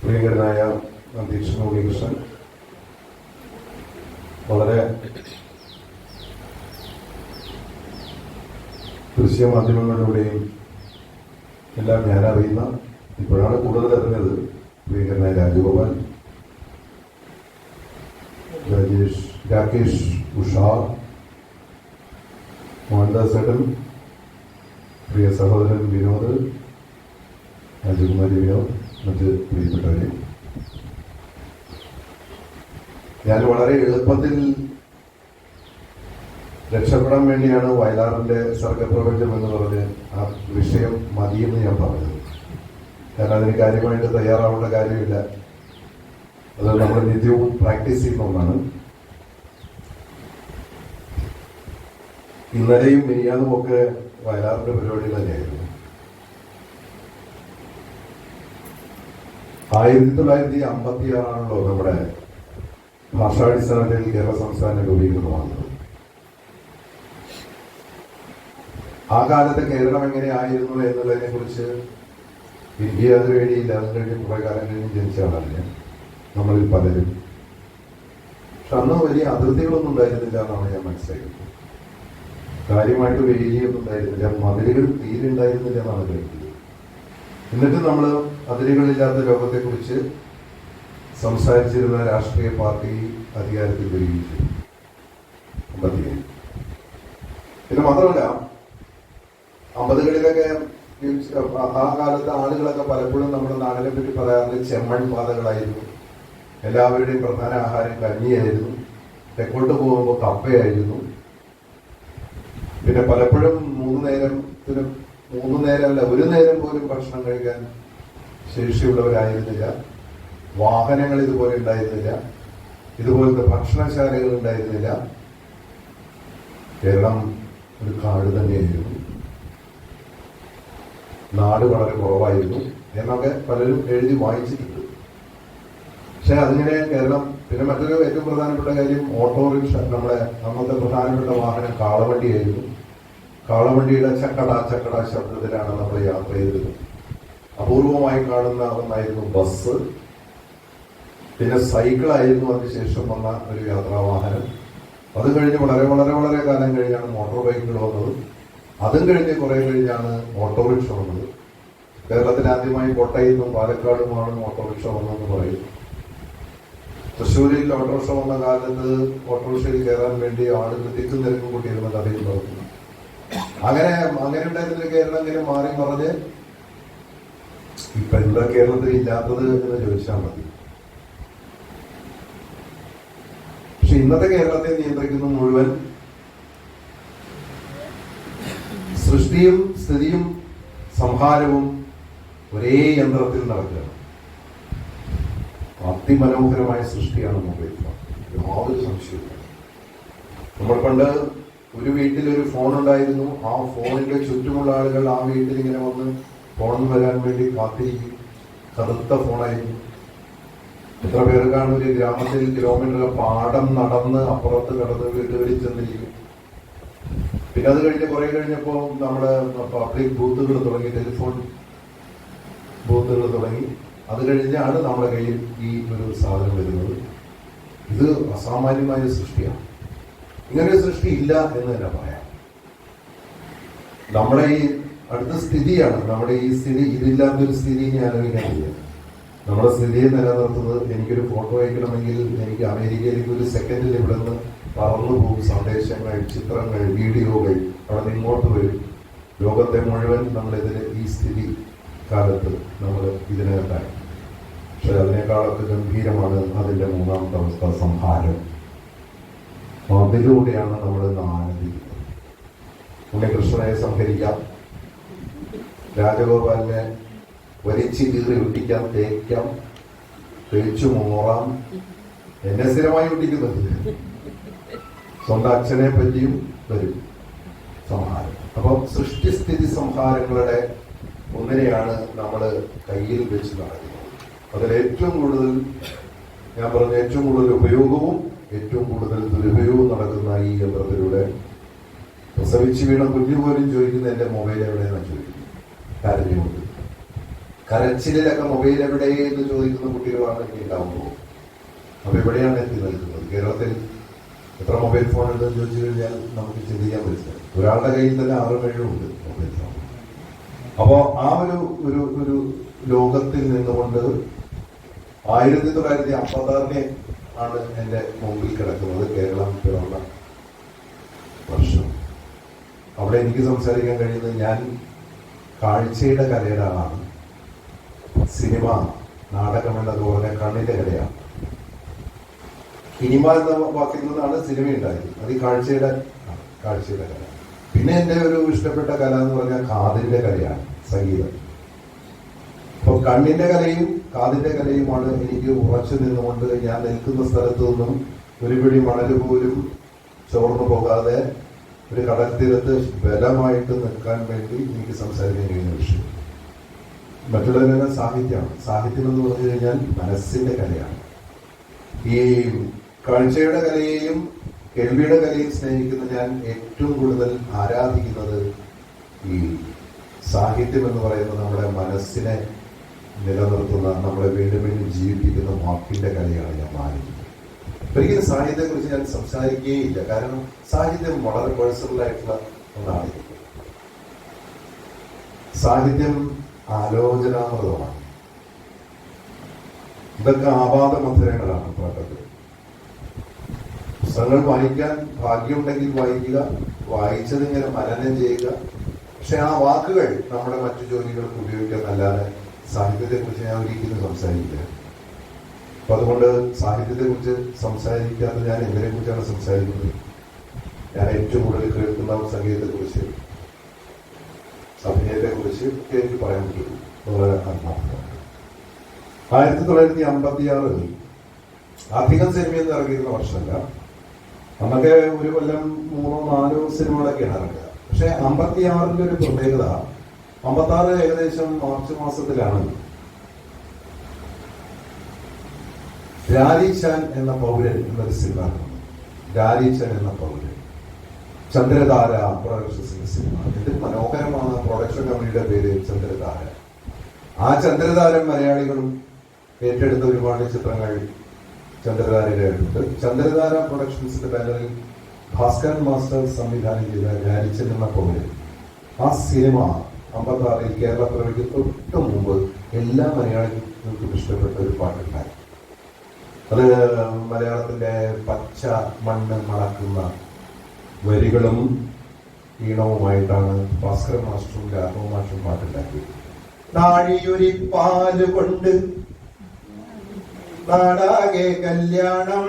പ്രിയങ്കരനായ അധ്യക്ഷൻ ഉണ്ണികൃഷ്ണൻ, വളരെ ദൃശ്യമാധ്യമങ്ങളിലൂടെയും എല്ലാം ഞാൻ അറിയുന്ന, ഇപ്പോഴാണ് കൂടുതൽ അറിഞ്ഞത്, പ്രിയങ്കരനായ രാജഗോപാൽ, രാകേഷ് ഉഷാർ, മോഹൻദാസ് ഏട്ടൻ, പ്രിയ സഹോദരൻ വിനോദ്, രാജകുമാരി വിനോദ്, മറ്റ് പ്രിയപ്പെട്ടവരെ, ഞാൻ വളരെ എളുപ്പത്തിൽ രക്ഷപ്പെടാൻ വേണ്ടിയാണ് വയലാറിന്റെ സർഗപ്രപഞ്ചം എന്ന് പറഞ്ഞ് ആ വിഷയം മതിയെന്ന് ഞാൻ പറഞ്ഞത്. കാരണം അതിന് കാര്യമായിട്ട് തയ്യാറാവേണ്ട കാര്യമില്ല. അത് നമ്മൾ നിത്യവും പ്രാക്ടീസ് ചെയ്യുന്ന ഒന്നാണ്. ഇന്നലെയും മിനിയാന്നും ഒക്കെ വയലാറിന്റെ പരിപാടി തന്നെയായിരുന്നു. 1956 നമ്മുടെ ഭാഷാടിസ്ഥാനത്തിൽ കേരള സംസ്ഥാനം രൂപീകൃതമാകുന്നത്. ആ കാലത്ത് കേരളം എങ്ങനെയായിരുന്നു എന്നുള്ളതിനെ കുറിച്ച് ഇന്ത്യ അതിനുവേണ്ടിയില്ല. അത് കഴിഞ്ഞ് കുറെ കാലം കഴിഞ്ഞ് ജനിച്ച ആളല്ല നമ്മളിൽ പലരും. പക്ഷെ അന്ന് വലിയ അതിർത്തികളൊന്നും ഉണ്ടായിരുന്നില്ല എന്നാണ് ഞാൻ മനസ്സിലാക്കുന്നത്. കാര്യമായിട്ട് വേലിയൊന്നും ഉണ്ടായിരുന്നില്ല, മതിലുകൾ തീരെ ഉണ്ടായിരുന്നില്ല എന്നാണ് കേൾക്കുന്നത്. എന്നിട്ട് നമ്മൾ അതിരുകളില്ലാത്ത ലോകത്തെക്കുറിച്ച് സംസാരിച്ചിരുന്ന രാഷ്ട്രീയ പാർട്ടി അധികാരത്തിൽ വരികയും ചെയ്തു. പിന്നെ മാത്രമല്ല, 50കളിലൊക്കെ ആ കാലത്ത് ആളുകളൊക്കെ പലപ്പോഴും നമ്മുടെ നാടിനെ പറ്റി പറയാറുണ്ട് ചെമ്മൺ പാതകളായിരുന്നു. എല്ലാവരുടെയും പ്രധാന ആഹാരം കഞ്ഞിയായിരുന്നു. തെക്കോട്ട് പോകുമ്പോൾ കപ്പയായിരുന്നു. പിന്നെ പലപ്പോഴും 3 നേരമല്ല, ഒരു നേരം പോലും ഭക്ഷണം കഴിക്കാൻ ശേഷിയുള്ളവരായിരുന്നില്ല. വാഹനങ്ങൾ ഇതുപോലെ ഉണ്ടായിരുന്നില്ല. ഇതുപോലത്തെ ഭക്ഷണശാലകൾ ഉണ്ടായിരുന്നില്ല. കേരളം ഒരു കാട് തന്നെയായിരുന്നു. നാട് വളരെ കുറവായിരുന്നു എന്നൊക്കെ പലരും എഴുതി വായിച്ചിട്ടുണ്ട്. പക്ഷെ അതിങ്ങനെ കേരളം, പിന്നെ മറ്റൊരു ഏറ്റവും പ്രധാനപ്പെട്ട കാര്യം ഓട്ടോറിക്ഷ. നമ്മുടെ അന്നത്തെ പ്രധാനപ്പെട്ട വാഹനം കാളവണ്ടിയായിരുന്നു. കാളവണ്ടിയുടെ ചക്കട ശബ്ദത്തിലാണ് നമ്മൾ യാത്ര ചെയ്തത്. അപൂർവമായി കാണുന്ന ഒന്നായിരുന്നു ബസ്. പിന്നെ സൈക്കിളായിരുന്നു അതിനുശേഷം വന്ന ഒരു യാത്രാവാഹനം. അത് കഴിഞ്ഞ് വളരെ വളരെ വളരെ കാലം കഴിഞ്ഞാണ് മോട്ടോർ ബൈക്കുകൾ വന്നത്. അതും കഴിഞ്ഞ് കുറെ കഴിഞ്ഞാണ് ഓട്ടോറിക്ഷ വന്നത്. കേരളത്തിൽ ആദ്യമായി കോട്ടയത്തും പാലക്കാടുമാണ് ഓട്ടോറിക്ഷ വന്നതെന്ന് പറയും. തൃശ്ശൂരിൽ ഓട്ടോറിക്ഷ വന്ന കാലത്ത് ഓട്ടോറിക്ഷയിൽ കയറാൻ വേണ്ടി ആളുകൾ തിക്കും നിരക്കും കൂട്ടിയിരുന്ന കഥയിൽ പറഞ്ഞു. അങ്ങനെ ഉണ്ടായിരുന്ന കേരളം ഇങ്ങനെ മാറി മറിഞ്ഞ് ഇപ്പൊ എന്താ കേരളത്തിൽ ഇല്ലാത്തത് എന്ന് ചോദിച്ചാൽ മതി. പക്ഷെ ഇന്നത്തെ കേരളത്തെ നിയന്ത്രിക്കുന്ന മുഴുവൻ സൃഷ്ടിയും സ്ഥിതിയും സംഹാരവും ഒരേ യന്ത്രത്തിൽ നടക്കുകയാണ്. അതിമനോഹരമായ സൃഷ്ടിയാണ് മൊബൈൽ ഫോൺ, യാതൊരു സംശയമില്ല. നമ്മൾ പണ്ട് ഒരു വീട്ടിൽ ഒരു ഫോൺ ഉണ്ടായിരുന്നു. ആ ഫോണിന്റെ ചുറ്റുമുള്ള ആളുകൾ ആ വീട്ടിൽ ഇങ്ങനെ വന്ന് ഫോൺ വരാൻ വേണ്ടി കാത്തിരിക്കും. കറുത്ത ഫോണായിരുന്നു. എത്ര പേർക്കാണ് ഒരു ഗ്രാമത്തിൽ കിലോമീറ്റർ പാടം നടന്ന് അപ്പുറത്ത് കടന്ന് വീടുകളിൽ ചെന്നിരിക്കും. പിന്നെ അത് കഴിഞ്ഞ് കുറെ കഴിഞ്ഞപ്പോൾ നമ്മുടെ പബ്ലിക് ബൂത്തുകൾ തുടങ്ങി, ടെലിഫോൺ ബൂത്തുകൾ തുടങ്ങി. അത് കഴിഞ്ഞാണ് നമ്മുടെ കയ്യിൽ ഈ ഒരു സാധനം വരുന്നത്. ഇത് അസാമാന്യമായ സൃഷ്ടിയാണ്. ഇങ്ങനെ ഒരു സൃഷ്ടി ഇല്ല എന്ന് തന്നെ പറയാം. നമ്മുടെ ഈ അടുത്ത സ്ഥിതിയാണ് നമ്മുടെ ഈ സ്ഥിതി. ഇതില്ലാത്തൊരു സ്ഥിതി ഞാൻ ആലോചിക്കാനില്ല. നമ്മുടെ സ്ഥിതിയെ നിലനിർത്തുന്നത്, എനിക്കൊരു ഫോട്ടോ അയക്കണമെങ്കിൽ എനിക്ക് അമേരിക്കയിലേക്ക് ഒരു സെക്കൻഡിൽ ഇവിടെ നിന്ന് പറന്നു പോകും. സന്ദേശങ്ങൾ, ചിത്രങ്ങൾ, വീഡിയോകൾ അവിടെ ഇങ്ങോട്ട് വരും. ലോകത്തെ മുഴുവൻ നമ്മളിതിന് ഈ സ്ഥിതി കാലത്ത് നമ്മൾ ഇതിനകത്തായി. പക്ഷെ അതിനേക്കാളൊക്കെ ഗംഭീരമാണ് അതിന്റെ 3ാമത്തെ അവസ്ഥ, സംഹാരം. അതിലൂടെയാണ് നമ്മൾ ആനന്ദിക്കുന്നത്. ഉണ്ണികൃഷ്ണനെ സംഹരിക്കാം, രാജഗോപാലിനെ വലിച്ചു കീറി ഒട്ടിക്കാം, തേക്കാം, തേച്ചു മോറാം. എന്നെ സ്ഥിരമായി ഒട്ടിക്കുന്നത് സ്വന്തം അച്ഛനെ പറ്റിയും വരും സംഹാരം. അപ്പം സൃഷ്ടിസ്ഥിതി സംഹാരങ്ങളുടെ ഒന്നിനെയാണ് നമ്മൾ കയ്യിൽ വെച്ച് നടക്കുന്നത്. അതിലേറ്റവും കൂടുതൽ, ഞാൻ പറഞ്ഞ ഏറ്റവും കൂടുതൽ ഉപയോഗവും ഏറ്റവും കൂടുതൽ ദുരുപയോഗവും നടക്കുന്ന ഈ യന്ത്രത്തിലൂടെ പ്രസവിച്ച് വീണ കുഞ്ഞു പോലും ചോദിക്കുന്ന എന്റെ മൊബൈൽ എവിടെയെന്നാണ് ചോദിക്കുന്നത്. കരഞ്ഞുകൊണ്ട് കരച്ചിലൊക്കെ മൊബൈൽ എവിടെ എന്ന് ചോദിക്കുന്ന കുട്ടികളാണ് ഇനി ഉണ്ടാവുമ്പോൾ. അപ്പൊ എവിടെയാണ് എത്തി നിൽക്കുന്നത്? കേരളത്തിൽ എത്ര മൊബൈൽ ഫോൺ ഉണ്ടെന്ന് ചോദിച്ചു കഴിഞ്ഞാൽ നമുക്ക് ചിന്തിക്കാൻ പറ്റില്ല. ഒരാളുടെ കയ്യിൽ തന്നെ 6-7 ഉണ്ട് മൊബൈൽ ഫോൺ. അപ്പോ ആ ഒരു ഒരു ലോകത്തിൽ നിന്നുകൊണ്ട് 1956 ആണ് എന്റെ മുമ്പിൽ കിടക്കുന്നത്, കേരളം പിറന്ന വർഷം. അവിടെ എനിക്ക് സംസാരിക്കാൻ കഴിയുന്നത് ഞാൻ കാഴ്ചയുടെ കലയുടെ ആളാണ്. സിനിമ, നാടകം എന്നതുപോലെ കണ്ണിന്റെ കലയാണ്. സിനിമ എന്ന വാക്കിൽ നിന്നാണ് സിനിമ ഉണ്ടായത്. അത് ഈ കാഴ്ചയുടെ കല. പിന്നെ എന്റെ ഒരു ഇഷ്ടപ്പെട്ട കല എന്ന് പറഞ്ഞാൽ കാതിന്റെ കലയാണ്, സംഗീതം. അപ്പൊ കണ്ണിന്റെ കലയും കാതിന്റെ കലയുമാണ് എനിക്ക് ഉറച്ചു നിന്നുകൊണ്ട് ഞാൻ നിൽക്കുന്ന സ്ഥലത്തു നിന്നും ഒരു പിടി മണൽ പോലും ചോർന്നു പോകാതെ ഒരു കടൽത്തീരത്ത് ബലമായിട്ട് നിൽക്കാൻ വേണ്ടി എനിക്ക് സംസാരിക്കാൻ കഴിയുന്ന വിഷയം. മറ്റുള്ളവരെല്ലാം സാഹിത്യമാണ്. സാഹിത്യം എന്ന് പറഞ്ഞു കഴിഞ്ഞാൽ മനസ്സിന്റെ കലയാണ്. ഈ കാഴ്ചയുടെ കലയെയും കേൾവിയുടെ കലയും സ്നേഹിക്കുന്ന ഞാൻ ഏറ്റവും കൂടുതൽ ആരാധിക്കുന്നത് ഈ സാഹിത്യം എന്ന് പറയുന്നത് നമ്മുടെ മനസ്സിനെ നിലനിർത്തുന്ന, നമ്മളെ വീണ്ടും വീണ്ടും ജീവിപ്പിക്കുന്ന വാക്കിന്റെ കലയാണ് ഞാൻ മാനിക്കുന്നത്. ഒരിക്കലും സാഹിത്യത്തെക്കുറിച്ച് ഞാൻ സംസാരിക്കുകയില്ല. കാരണം സാഹിത്യം വളരെ പേഴ്സണൽ ആയിട്ടുള്ള ഒന്നാണ്. സാഹിത്യം ആലോചനാമൃതമാണ്. ഇതൊക്കെ ആപാദമധുരങ്ങളാണ് പാട്ടത്തിൽ. പുസ്തകങ്ങൾ വായിക്കാൻ ഭാഗ്യമുണ്ടെങ്കിൽ വായിക്കുക, വായിച്ചതിങ്ങനെ മനനം ചെയ്യുക. പക്ഷെ ആ വാക്കുകൾ നമ്മുടെ മറ്റു ജോലികൾക്ക് ഉപയോഗിക്കാന്നല്ലാതെ സാഹിത്യത്തെക്കുറിച്ച് ഞാൻ ഒരിക്കലും സംസാരിക്കില്ല. അപ്പൊ അതുകൊണ്ട് സാഹിത്യത്തെക്കുറിച്ച് സംസാരിക്കാതെ ഞാൻ എന്തിനെ കുറിച്ചാണ് സംസാരിക്കുന്നത്? ഞാൻ ഏറ്റവും കൂടുതൽ കേൾക്കുന്ന സംഗീതത്തെക്കുറിച്ച്, അഭിനയത്തെക്കുറിച്ച് ഒക്കെ എനിക്ക് പറയാൻ പറ്റുള്ളൂ. വളരെ ആത്മാർത്ഥമാണ്. 1956 അധികം സിനിമയിൽ ഇറങ്ങിയിരുന്ന വർഷമല്ല. അന്നൊക്കെ ഒരു കൊല്ലം 3-4 സിനിമകളൊക്കെയാണ് ഇറങ്ങുക. പക്ഷെ 56 ഒരു പ്രത്യേകത, 56 ഏകദേശം മാർച്ച് മാസത്തിലാണ് രാരീച്ചാൻ എന്ന പൗരൻ എന്നൊരു സിനിമ. രാരീച്ചാൻ എന്ന പൗരൻ, ചന്ദ്രധാര പ്രൊഡക്ഷൻസിന്റെ സിനിമ. എന്തൊരു മനോഹരമാണ്. പ്രൊഡക്ഷൻ കമ്പനിയുടെ പേര് ചന്ദ്രധാര. ആ ചന്ദ്രധാരം മലയാളികളും ഏറ്റെടുത്ത ഒരുപാട് ചിത്രങ്ങൾ ചന്ദ്രധാരയിലുണ്ട്. ചന്ദ്രധാര പ്രൊഡക്ഷൻസിന്റെ ബാനറിൽ ഭാസ്കരൻ മാസ്റ്റർ സംവിധാനം ചെയ്ത രാരിച്ചൻ എന്ന പൗരൻ, ആ സിനിമ 56 കേരള പിറവിക്ക് തൊട്ട് മുമ്പ് എല്ലാ മലയാളികൾക്കും ഇഷ്ടപ്പെട്ട ഒരു പാട്ടുണ്ടായി. അത് മലയാളത്തിന്റെ പച്ച മണ്ണ് മണക്കുന്ന വരികളും ഈണവുമായിട്ടാണ് ഭാസ്കരൻ മാസ്റ്ററും രാഘവ മാസ്റ്ററും പാട്ടുണ്ടാക്കിയത്. നാഴിയൊരി പാല് കൊണ്ട് നാടാകെ കല്യാണം,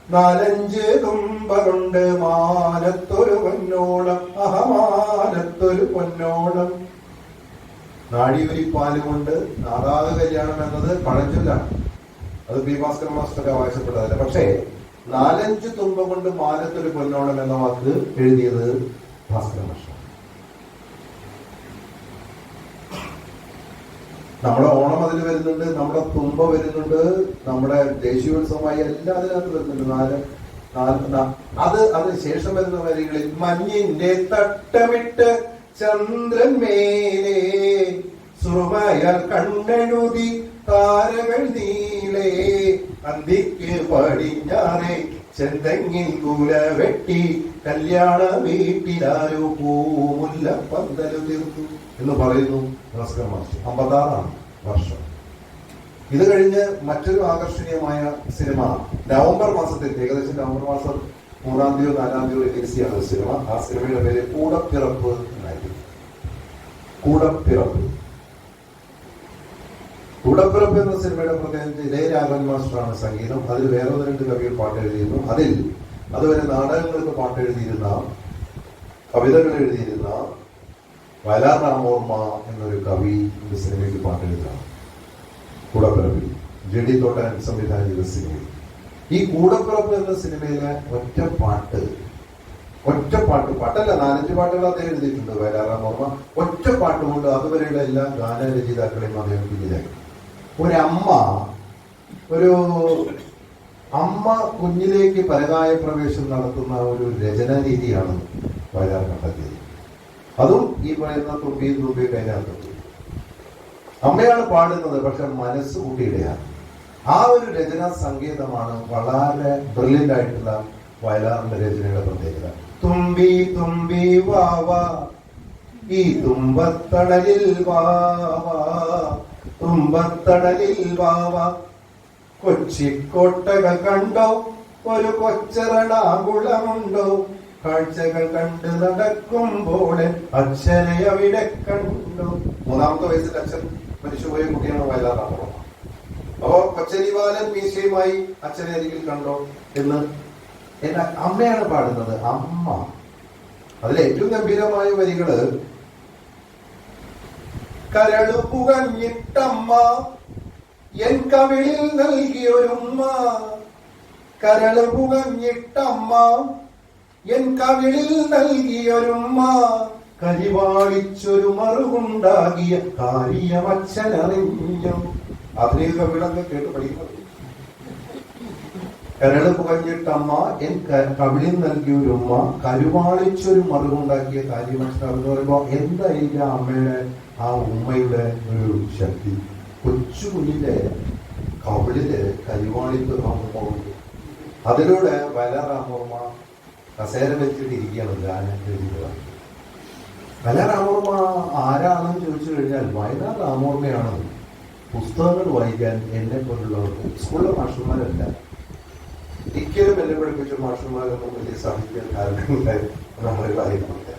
4-5 തുമ്പ കൊണ്ട് മാനത്തൊരു പൊന്നോണം, അഹമാനത്തൊരു പൊന്നോണം. നാഴിയൊരി പാല് കൊണ്ട് നാടാകെ കല്യാണം എന്നത് പഴഞ്ചൊല്ലാണ്. അത് പി ഭാസ്കരൻ മാസ്റ്റർ അവകാശപ്പെട്ടതല്ല. പക്ഷേ 4-5 തുമ്പ കൊണ്ട് മാനത്തൊരു പൊന്നോണം എന്ന വാക്ക് എഴുതിയത് ഭാസ്കരൻ മാസ്റ്റർ. നമ്മുടെ ഓണം അതിൽ വരുന്നുണ്ട്, നമ്മുടെ തുമ്പ വരുന്നുണ്ട്, നമ്മുടെ ദേശീയോത്സവമായി എല്ലാം അതിനകത്ത് വരുന്നുണ്ട്. അതിന് ശേഷം വരുന്ന വരികളിൽ മഞ്ഞിന്റെ തട്ടമിട്ട് ചന്ദ്രൻ മേലെ സുറുമയാൽ കണ്ണെഴുതി താരകൾ നീളേ, അന്തിക്ക് പടിഞ്ഞാറേ ചെന്തെങ്ങിൻ കൂല വെട്ടി കല്യാണ വീട്ടിലാരോ പൂമുല്ല പന്തലു തീർന്നു എന്ന് പറയുന്നു ഭാസ്കരൻ മാസ്റ്റർ. 56 വർഷം. ഇത് കഴിഞ്ഞ് മറ്റൊരു ആകർഷണീയമായ സിനിമ നവംബർ മാസത്തിൽ, ഏകദേശം നവംബർ മാസം 3-ാം 4-ാം റിലീസ് ചെയ്യുന്ന ഒരു സിനിമ. ആ സിനിമയുടെ പേര് കൂടപ്പിറപ്പ് എന്നായിരുന്നു. കൂടപ്പിറപ്പ്. കൂടപ്പിറപ്പ് എന്ന സിനിമയുടെ പ്രത്യേകിച്ച് ഇളയരാഘവൻ മാസ്റ്ററാണ് സംഗീതം. അതിൽ വേറെ 2 കവികൾ പാട്ട് എഴുതിയിരുന്നു. അതിൽ അതുവരെ നാടകങ്ങൾക്ക് പാട്ട് എഴുതിയിരുന്ന, കവിതകൾ എഴുതിയിരുന്ന വയലാർ രാമവർമ്മ എന്നൊരു കവി ഒരു സിനിമയ്ക്ക് പാട്ട് എഴുതുകയാണ്. കൂടപ്പിറപ്പിൽ JD തോട്ടൻ സംവിധാനം ചെയ്ത സിനിമയിൽ ഈ കൂടപ്പിറപ്പ് എന്ന സിനിമയിലെ ഒറ്റ പാട്ടല്ല, 4-5 പാട്ടുകൾ അദ്ദേഹം എഴുതിയിട്ടുണ്ട് വയലാർ രാമവർമ്മ. ഒറ്റ പാട്ടുകൊണ്ട് അതുവരെയുള്ള എല്ലാ ഗാനരചയിതാക്കളെയും അദ്ദേഹം പിന്നിലാക്കി. അമ്മ കുഞ്ഞിലേക്ക് പരകായ പ്രവേശം നടത്തുന്ന ഒരു രചനാ രീതിയാണ് വയലാർ കണ്ടെത്തിയത്. അതും ഈ പറയുന്ന തുമ്പിയും അതിനകത്തുണ്ട്. അമ്മയാണ് പാടുന്നത്, പക്ഷെ മനസ്സ് കുട്ടിയുടെയാണ്. ആ ഒരു രചനാ സംഗീതമാണ് വളരെ ബ്രില്യൻ്റ് ആയിട്ടുള്ള വയലാറിന്റെ രചനയുടെ പ്രത്യേകത. തുമ്പി തുമ്പി വാവാ ഈ തുമ്പത്തടലിൽ വാവാ, തുമ്പത്തടലിൽ വാവാ, കൊച്ചിക്കോട്ടകൾ കണ്ടോ, ഒരു കൊച്ചറണാകുളമുണ്ടോ, കാഴ്ചകൾ കണ്ട് നടക്കുമ്പോൾ അച്ഛനെ അവിടെ കണ്ടു. 3-ാമത്തെ വയസ്സിൽ അച്ഛൻ മരിച്ചുപോയ കുട്ടിയാണ് വയലാർ രാമവർമ്മ. അപ്പോ കൊച്ചരിവാലൻ മീശയുമായി അച്ഛനെ അരികിൽ കണ്ടോ എന്ന് എന്റെ അമ്മയാണ് പാടുന്നത്. അമ്മ അതിലെ ഏറ്റവും ഗംഭീരമായ വരികള്: കരളു പുകഞ്ഞിട്ടമ്മ എൻ കവിളിൽ നൽകിയൊരുമ്മ, കരളു പുകഞ്ഞിട്ടമ്മ എൻ കവിളിൽ നൽകിയൊരുമ്മ, കരിവാളിച്ചൊരു മറുകുണ്ടാകിയ കാര്യമച്ഛനറിഞ്ഞു. ആധുനിക കവികളൊക്കെ കേട്ട് പഠിക്കുന്നത്. കരള് പുകഞ്ഞിട്ടമ്മ എൻ കവിളിൽ നൽകിയൊരുമ്മ, കരുവാളിച്ചൊരു മറുകുണ്ടാക്കിയ കാര്യമച്ഛനറിഞ്ഞു പറയുമ്പോ എന്തായിരിക്കും ആ അമ്മയുടെ, ആ ഉമ്മയുടെ ഒരു ശക്തി? കൊച്ചു കുഞ്ഞിന്റെ കവിളില് കരിവാളിപ്പ് ഉണ്ട്. അതിലൂടെ വയലാർ രാമവർമ്മ കസേര വെച്ചിട്ട് ഇരിക്കുകയാണ് ഗാനം എഴുതിയത്. വയലാർ രാമവർമ്മ ആരാണെന്ന് ചോദിച്ചു കഴിഞ്ഞാൽ വയലാർ രാമവർമ്മയാണ് പുസ്തകങ്ങൾ വായിക്കാൻ എന്നെ പോലുള്ളവർക്ക്. സ്കൂളിലെ മാഷന്മാരല്ല, ഒരിക്കലും എന്നെ പഠിപ്പിച്ച മാഷന്മാരൊന്നും വലിയ സാഹിത്യകാരനുണ്ടായി നമ്മളെ വായിക്കുന്നില്ല.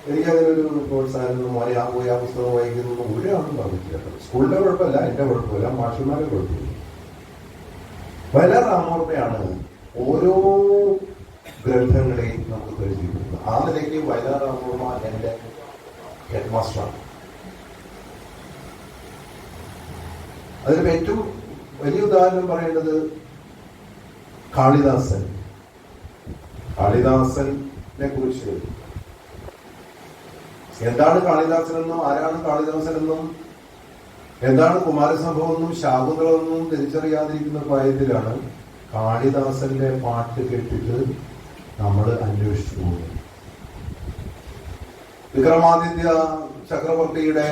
എനിക്കങ്ങനെ ഒരു പ്രോത്സാഹനം മോനെ ആ പോയി ആ പുസ്തകം വായിക്കുന്നൊന്നും ഒരാളും പറഞ്ഞിട്ടില്ല. സ്കൂളിന്റെ കുഴപ്പമില്ല, എന്റെ കുഴപ്പമില്ല, മാഷന്മാരെ കുഴപ്പമില്ല. വയലാർ രാമവർമ്മയാണ് ഓരോ ഗ്രന്ഥങ്ങളെയും നമുക്ക് പരിചയപ്പെടുന്നത്. ആ നിലയ്ക്ക് വയലാർ രാമവർമ്മ എന്റെ ഹെഡ് മാസ്റ്ററാണ്. അതിന് ഏറ്റവും വലിയ ഉദാഹരണം പറയേണ്ടത് കാളിദാസൻ. കാളിദാസനെ കുറിച്ച് എന്താണ് കാളിദാസനെന്നും ആരാണ് കാളിദാസനെന്നും എന്താണ് കുമാരസംഭവം എന്നും ശാകുന്തളമെന്നും തിരിച്ചറിയാതിരിക്കുന്ന പ്രായത്തിലാണ് കാളിദാസന്റെ പാട്ട് കേട്ടിട്ട് നമ്മൾ അന്വേഷിച്ചു പോകുന്നത്. വിക്രമാദിത്യ ചക്രവർത്തിയുടെ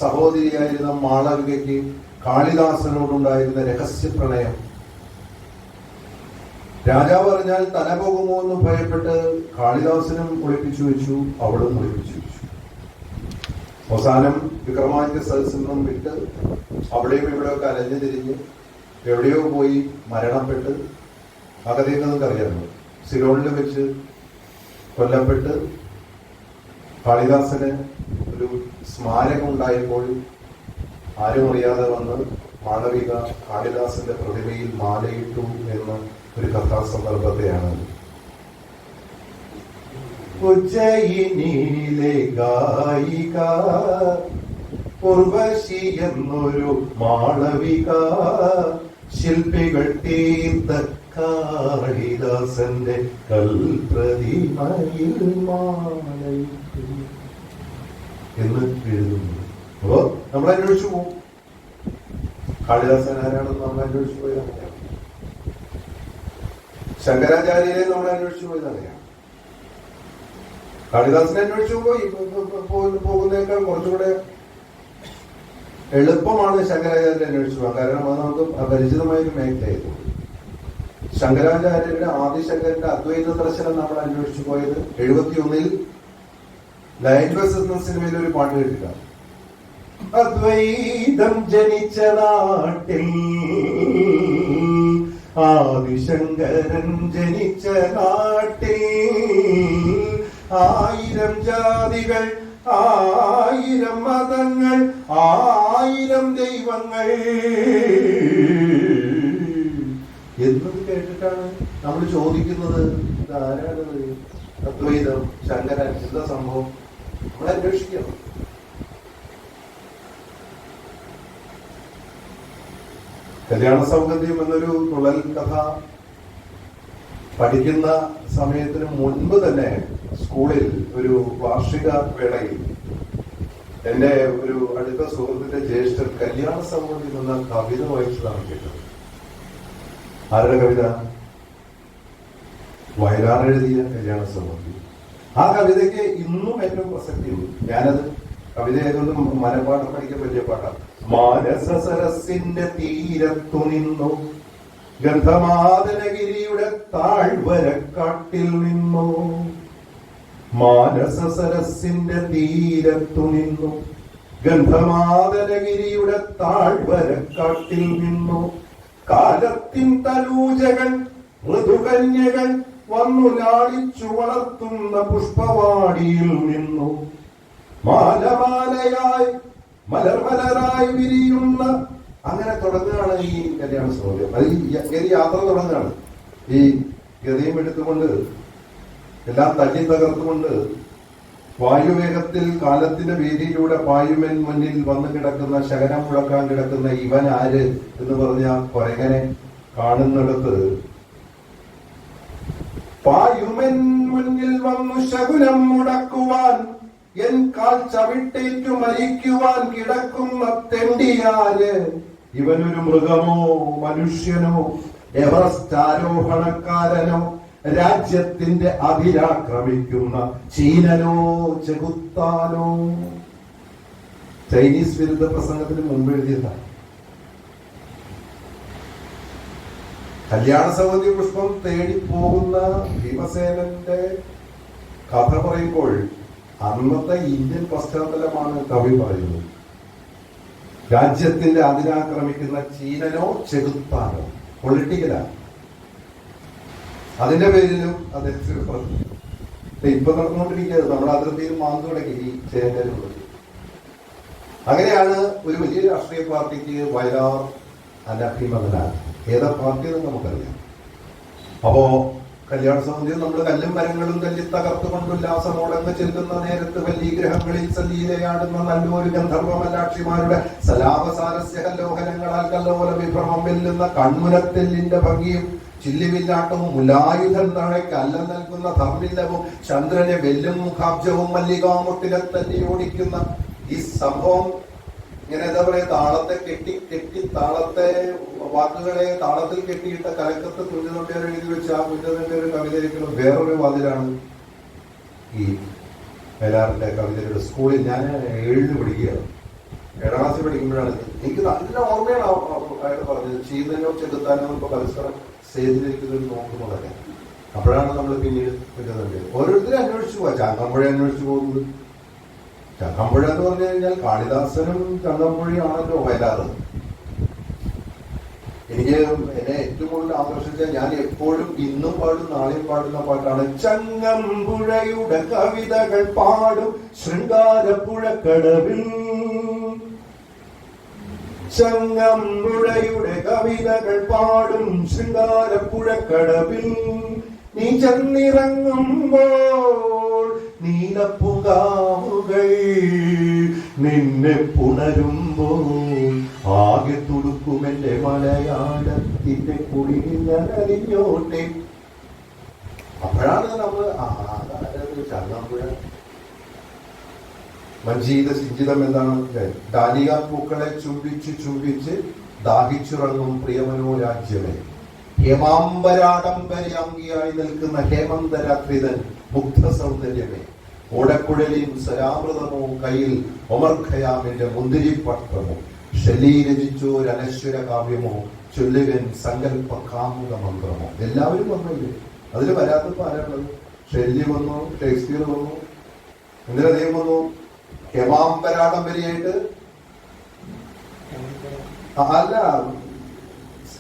സഹോദരിയായിരുന്ന മാളവികയ്ക്ക് കാളിദാസനോടുണ്ടായിരുന്ന രഹസ്യ പ്രണയം രാജാവ് അറിഞ്ഞാൽ തല പോകുമോ എന്ന് ഭയപ്പെട്ട് കാളിദാസനും ഒളിപ്പിച്ചു വെച്ചു, അവളും ഒളിപ്പിച്ചു വെച്ചു. അവസാനം വിക്രമാദിത്യ സദസ്സിൽ നിന്നും വിട്ട് അവിടെയും ഇവിടെയൊക്കെ അലഞ്ഞു തിരിഞ്ഞ് എവിടെയോ പോയി മരണപ്പെട്ട് ആ കഥയൊക്കെ നിങ്ങൾക്ക് അറിയാമല്ലോ. സിലോണിൽ വെച്ച് കൊല്ലപ്പെട്ട് കാളിദാസന് ഒരു സ്മാരകം ഉണ്ടായപ്പോൾ ആരും അറിയാതെ വന്ന് മാളവിക കാളിദാസന്റെ പ്രതിമയിൽ മാലയിട്ടു എന്ന ഒരു കഥാസന്ദർഭത്തെയാണ്. ഉജ്ജയിനിയിലെ ഗായിക ഉർവശി എന്നൊരു മാളവിക ശില്പികൾ തീർത്ത കാളിദാസന്റെ കൽപ്രതിമയിൽ മാലയിട്ടു എന്ന് എഴുതുന്നു. അപ്പോ നമ്മൾ അന്വേഷിച്ചു പോകും കാളിദാസൻ ആരാണെന്ന് നമ്മൾ അന്വേഷിച്ചു പോയത് അങ്ങനെയാണ്. ശങ്കരാചാര്യരെ നമ്മൾ അന്വേഷിച്ചു പോയത് അങ്ങനെയാണ്. കാളിദാസനെ അന്വേഷിച്ചു പോയി പോകുന്നേക്കാൾ കുറച്ചുകൂടെ എളുപ്പമാണ് ശങ്കരാചാര്യരെ അന്വേഷിച്ചു പോകാൻ. കാരണം അത് നമുക്ക് പരിചിതമായൊരു മേഖലയായിരുന്നു. ശങ്കരാചാര്യരുടെ ആദിശങ്കരന്റെ അദ്വൈത ദർശനം നമ്മൾ അന്വേഷിച്ചു പോയത് 71 ലൈൻ ബസ് എന്ന സിനിമയിൽ ഒരു പാട്ട് കേട്ടില്ല. അദ്വൈതം ജനിച്ച നാട്ടിൽ ആദിശങ്കരൻ ജനിച്ച നാട്ടിൽ 1000 ജാതികൾ 1000 മതങ്ങൾ 1000 ദൈവങ്ങൾ എന്നത് കേട്ടിട്ടാണ് നമ്മൾ ചോദിക്കുന്നത് ആരാണത്? അദ്വൈതം, ശങ്കരൻ, എന്താ സംഭവം? നമ്മൾ അന്വേഷിക്കണം. കല്യാണ സൗഗന്ധ്യം എന്നൊരു തുള്ളൽ കഥ പഠിക്കുന്ന സമയത്തിന് മുൻപ് തന്നെ സ്കൂളിൽ ഒരു വാർഷിക വേളയിൽ എന്റെ ഒരു അടുത്ത സുഹൃത്തിന്റെ ജ്യേഷ്ഠൻ കല്യാണ സൗഗന്ധ്യം എന്ന കവിത വായിച്ചതാണ് കേട്ടത്. ആരുടെ കവിത? വയലാർ എഴുതിയ കല്യാണ സൗഗന്ധ്യം. ആ കവിതയ്ക്ക് ഇന്നും ഏറ്റവും പ്രസക്തിയുണ്ട്. ഞാനത് കവിത ആയതുകൊണ്ട് മനപ്പാഠം പഠിക്കാൻ പറ്റിയ പാട്ടാണ്. മാനസ സരസിന്റെ തീരത്തു നിന്നു, ഗന്ധമാദനഗിരിയുടെ താഴ്വരക്കാട്ടിൽ നിന്നു. മാനസ സരസിന്റെ തീരത്തു നിന്നു, ഗന്ധമാദനഗിരിയുടെ താഴ്വരക്കാട്ടിൽ നിന്നു. കാലത്തിൻ തനൂജകൾ മൃദുകന്യകൾ വന്നു ലാളിച്ചു വളർത്തുന്ന പുഷ്പവാടിയിൽ നിന്നു. മാലമാലയായി മലർമലരായി വിരിയുന്ന, അങ്ങനെ തുടങ്ങുകയാണ് ഈ കല്യാണ സൗകര്യം. അത് ഈ യാത്ര തുടങ്ങുകയാണ്. ഈ ഗതയും എടുത്തുകൊണ്ട് എല്ലാം തല്ലി തകർത്തുകൊണ്ട് വായുവേഗത്തിൽ കാലത്തിന്റെ വേദിയിലൂടെ പായുമെൻ മുന്നിൽ വന്നു കിടക്കുന്ന, ശകനം മുഴക്കാൻ കിടക്കുന്ന ഇവൻ ആര് എന്ന് പറഞ്ഞ കൊരകനെ കാണുന്നിടത്ത്, പായുമെൻ മുന്നിൽ വന്നു ശകുനം മുടക്കുവാൻ, എൻ കാൽ ചവിട്ടേറ്റു മരിക്കുവാൻ കിടക്കുന്ന തെണ്ടിയാര്, ഇവനൊരു മൃഗമോ മനുഷ്യനോ എവറസ്റ്റ് ആരോഹണക്കാരനോ രാജ്യത്തിന്റെ അതിരാക്രമിക്കുന്ന ചീനനോ ചെകുത്താനോ? ചൈനീസ് വിരുദ്ധ പ്രസംഗത്തിന് മുമ്പ് എഴുതിയതാണ്. കല്യാണ സൗന്ദര്യ പുഷ്പം തേടിപ്പോകുന്ന ഭീമസേനന്റെ കഥ പറയുമ്പോൾ അന്നത്തെ ഇന്ത്യൻ പശ്ചാത്തലമാണ് കവി പറയുന്നത്. രാജ്യത്തിന്റെ അതിരാക്രമിക്കുന്ന ചീനനോ ചെകുത്താനോ, പൊളിറ്റിക്കലാണ്. അതിന്റെ പേരിലും അദ്ദേഹത്തിന് പറഞ്ഞു. ഇപ്പൊ നടന്നുകൊണ്ടിരിക്കുന്നത് നമ്മുടെ അതിർത്തിയിൽ മാന്തു തുടങ്ങി ഈ ചേരലുള്ളത്. അങ്ങനെയാണ് ഒരു വലിയ രാഷ്ട്രീയ പാർട്ടിക്ക് വയലാർ അനഭിമതനാണ്. ഏതാ പാർട്ടി എന്ന് നമുക്കറിയാം. അപ്പോ കല്യാണ സൗന്ദര്യം നമ്മൾ കല്ലും മരങ്ങളും തല്ലി തകർത്തുകൊണ്ട് ഉല്ലാസമോടങ്ങ് ചെല്ലുന്ന നേരത്ത് വല്ലീഗ്രഹങ്ങളിൽ സല്ലീലയാടുന്ന നല്ലൊരു ഗന്ധർവമല്ലാക്ഷിമാരുടെ സലാപസാരസ്യഹല്ലോഹനങ്ങളാൽ കല്ലോല വിഭ്രമം വെല്ലുന്ന കൺമുനത്തെല്ലിന്റെ ഭംഗിയും ചില്ലിവില്ലാട്ടവും മുലായുധം താഴെ കല്ലം നൽകുന്ന ധർമ്മില്ലവും ചന്ദ്രനെ വെല്ലും മുഖാബ്ജവും മല്ലികാമുട്ടിനെ തല്ലി ഓടിക്കുന്ന ഈ സംഭവം ഇങ്ങനെ എന്താ പറയാ, താളത്തെ കെട്ടി താളത്തെ വാക്കുകളെ താളത്തിൽ കെട്ടിയിട്ട കലക്കത്ത് കുഞ്ഞുനമ്പ്യാർ എഴുതി വെച്ച ആ കുഞ്ഞുനമ്പ്യാർ കവിതയ്ക്കുള്ള വേറൊരു വാതിലാണ് ഈ വയലാറിന്റെ കവിതയുടെ. സ്കൂളിൽ ഞാൻ 7ന് പഠിക്കുകയാണ്, 7ാം ക്ലാസ്സിൽ പഠിക്കുമ്പോഴാണ് എനിക്ക് നല്ല ഓർമ്മയാണ് അയാൾ പറഞ്ഞത്. ചീനനോ ചെകുത്താനോ ഇപ്പൊ പരസ്പരം സ്റ്റേജിലിരിക്കുന്നത് നോക്കുന്നതൊക്കെ. അപ്പോഴാണ് നമ്മൾ പിന്നീട് കിട്ടുന്നുണ്ട് ഓരോരുത്തരും അന്വേഷിച്ചു പോവാ. ചാങ്കമ്പുഴ അന്വേഷിച്ചു പോകുന്നത്. ചങ്ങമ്പുഴ എന്ന് പറഞ്ഞു കഴിഞ്ഞാൽ കാളിദാസനും ചങ്ങമ്പുഴയാണല്ലോ വയലാറ്. എന്നെ ഏറ്റവും കൂടുതൽ ആകർഷിച്ച, ഞാൻ എപ്പോഴും ഇന്നും പാടും നാളെയും പാടുന്ന പാട്ടാണ് ചങ്ങമ്പുഴയുടെ കവിതകൾ പാടും ശൃംഗാരപ്പുഴക്കടവിൽ. ചങ്ങമ്പുഴയുടെ കവിതകൾ പാടും ശൃംഗാരപ്പുഴക്കടവിൽ. നീ ചെന്നിറങ്ങുമ്പോൾ നീലപ്പുകാവുകൾ നിന്നെ പുണരുമ്പോൾ ആകെ തുടുക്കുമെന്റെ മലയാളത്തിന്റെ കുടിഞ്ഞോട്ടെ. അപ്പോഴാണ് നമ്മൾ ചങ്ങമ്പുഴ. മഞ്ജീത സിഞ്ചിതം എന്താണ്? ഡാലിക പൂക്കളെ ചുംബിച്ച് ദാഹിച്ചുറങ്ങും പ്രിയമനോ രാജ്യമേ. ഹേമാംബരാഡംബരാംഗിയായി നിൽക്കുന്ന ഹേമന്തരാത്രിതൻ മുഗ്ധ സൗന്ദര്യമേ. ഓടക്കുഴലിൻ സരാമൃതമോ കയ്യിൽ ഒമർഖയാമിന്റെ മുന്തിരിപ്പത്രമോ. ഷെല്ലി രചിച്ചോര് അനശ്വര കാവ്യമോ ചൊല്ലുകൻ സങ്കല്പ കാമുക മന്ത്രമോ. എല്ലാവരും വന്നില്ലേ? അതിൽ വരാത്തപ്പോ ആരാണത്? ഷെല്ലി വന്നു, ഷേക്സ്പിയർ വന്നു, എന്തിനധികം വന്നു? ഹേമാംബരാഡംബരിയായിട്ട് അല്ല,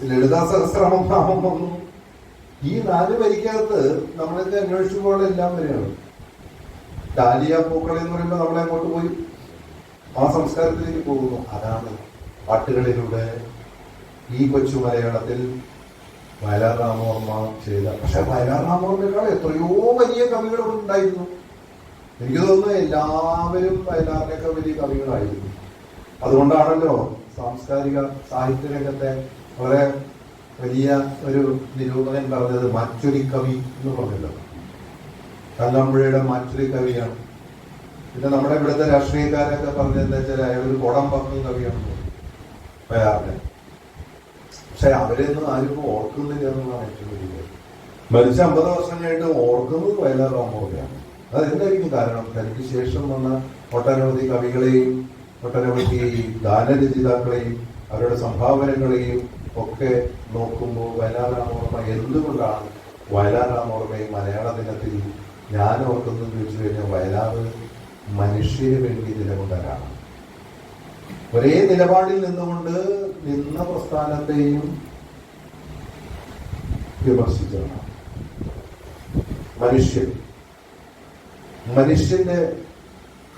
ലളിതാ സഹസ്രനാമം വന്നു. ഈ 4 വരിക്കകത്ത് നമ്മളൊക്കെ അന്വേഷിക്കുമ്പോൾ എല്ലാം വരികയാണ്. ഡാലിയ പൂക്കൾ എന്ന് പറയുമ്പോൾ നമ്മളെ അങ്ങോട്ട് പോയി ആ സംസ്കാരത്തിലേക്ക് പോകുന്നു. അതാണ് പാട്ടുകളിലൂടെ ഈ കൊച്ചു മലയാളത്തിൽ വയലാർ രാമവർമ്മ ചെയ്ത. പക്ഷെ വയലാർ രാമവർമ്മയേക്കാൾ എത്രയോ വലിയ കവികൾ ഉണ്ടായിരുന്നു. എനിക്ക് തോന്നുന്നു എല്ലാവരും വയലാറിനൊക്കെ വലിയ കവികളായിരുന്നു. അതുകൊണ്ടാണല്ലോ സാംസ്കാരിക സാഹിത്യ രംഗത്തെ വളരെ വലിയ ഒരു നിരൂപകൻ പറഞ്ഞത് മറ്റൊരു കവി എന്ന് പറഞ്ഞല്ലോ. ചങ്ങമ്പുഴയുടെ മറ്റൊരു കവിയാണ്. പിന്നെ നമ്മുടെ ഇവിടുത്തെ രാഷ്ട്രീയക്കാരൊക്കെ പറഞ്ഞതെന്താ വെച്ചാൽ അയാൾ ഒരു കുടം പക്കും കവിയാണ് വയലാറിനെ. പക്ഷെ അവരെയൊന്നും ആരും ഓർക്കുന്നില്ല എന്നുള്ളതാണ് ഏറ്റവും വലിയ. മരിച്ച 50 വർഷം കഴിഞ്ഞിട്ട് ഓർക്കുന്നത് വയലാർ രാമവർമ്മയാണ്. അതെന്തായിരിക്കും കാരണം? തനിക്ക് ശേഷം വന്ന ഒട്ടനവധി കവികളെയും ഒട്ടനവധി ഗാനരചയിതാക്കളെയും അവരുടെ സംഭാവനകളെയും ഒക്കെ നോക്കുമ്പോൾ വയലാർ രാമവർമ്മ എന്തുകൊണ്ടാണ് വയലാർ രാമവർമ്മയെ മലയാള ദിനത്തിൽ ഞാൻ ഓർക്കുന്നത് വെച്ച് കഴിഞ്ഞാൽ വയലാർ മനുഷ്യന് വേണ്ടി നിലകൊണ്ടവരാണ്. ഒരേ നിലപാടിൽ നിന്നുകൊണ്ട് നിന്ന പ്രസ്ഥാനത്തെയും വിമർശിച്ചതാണ്. മനുഷ്യന്റെ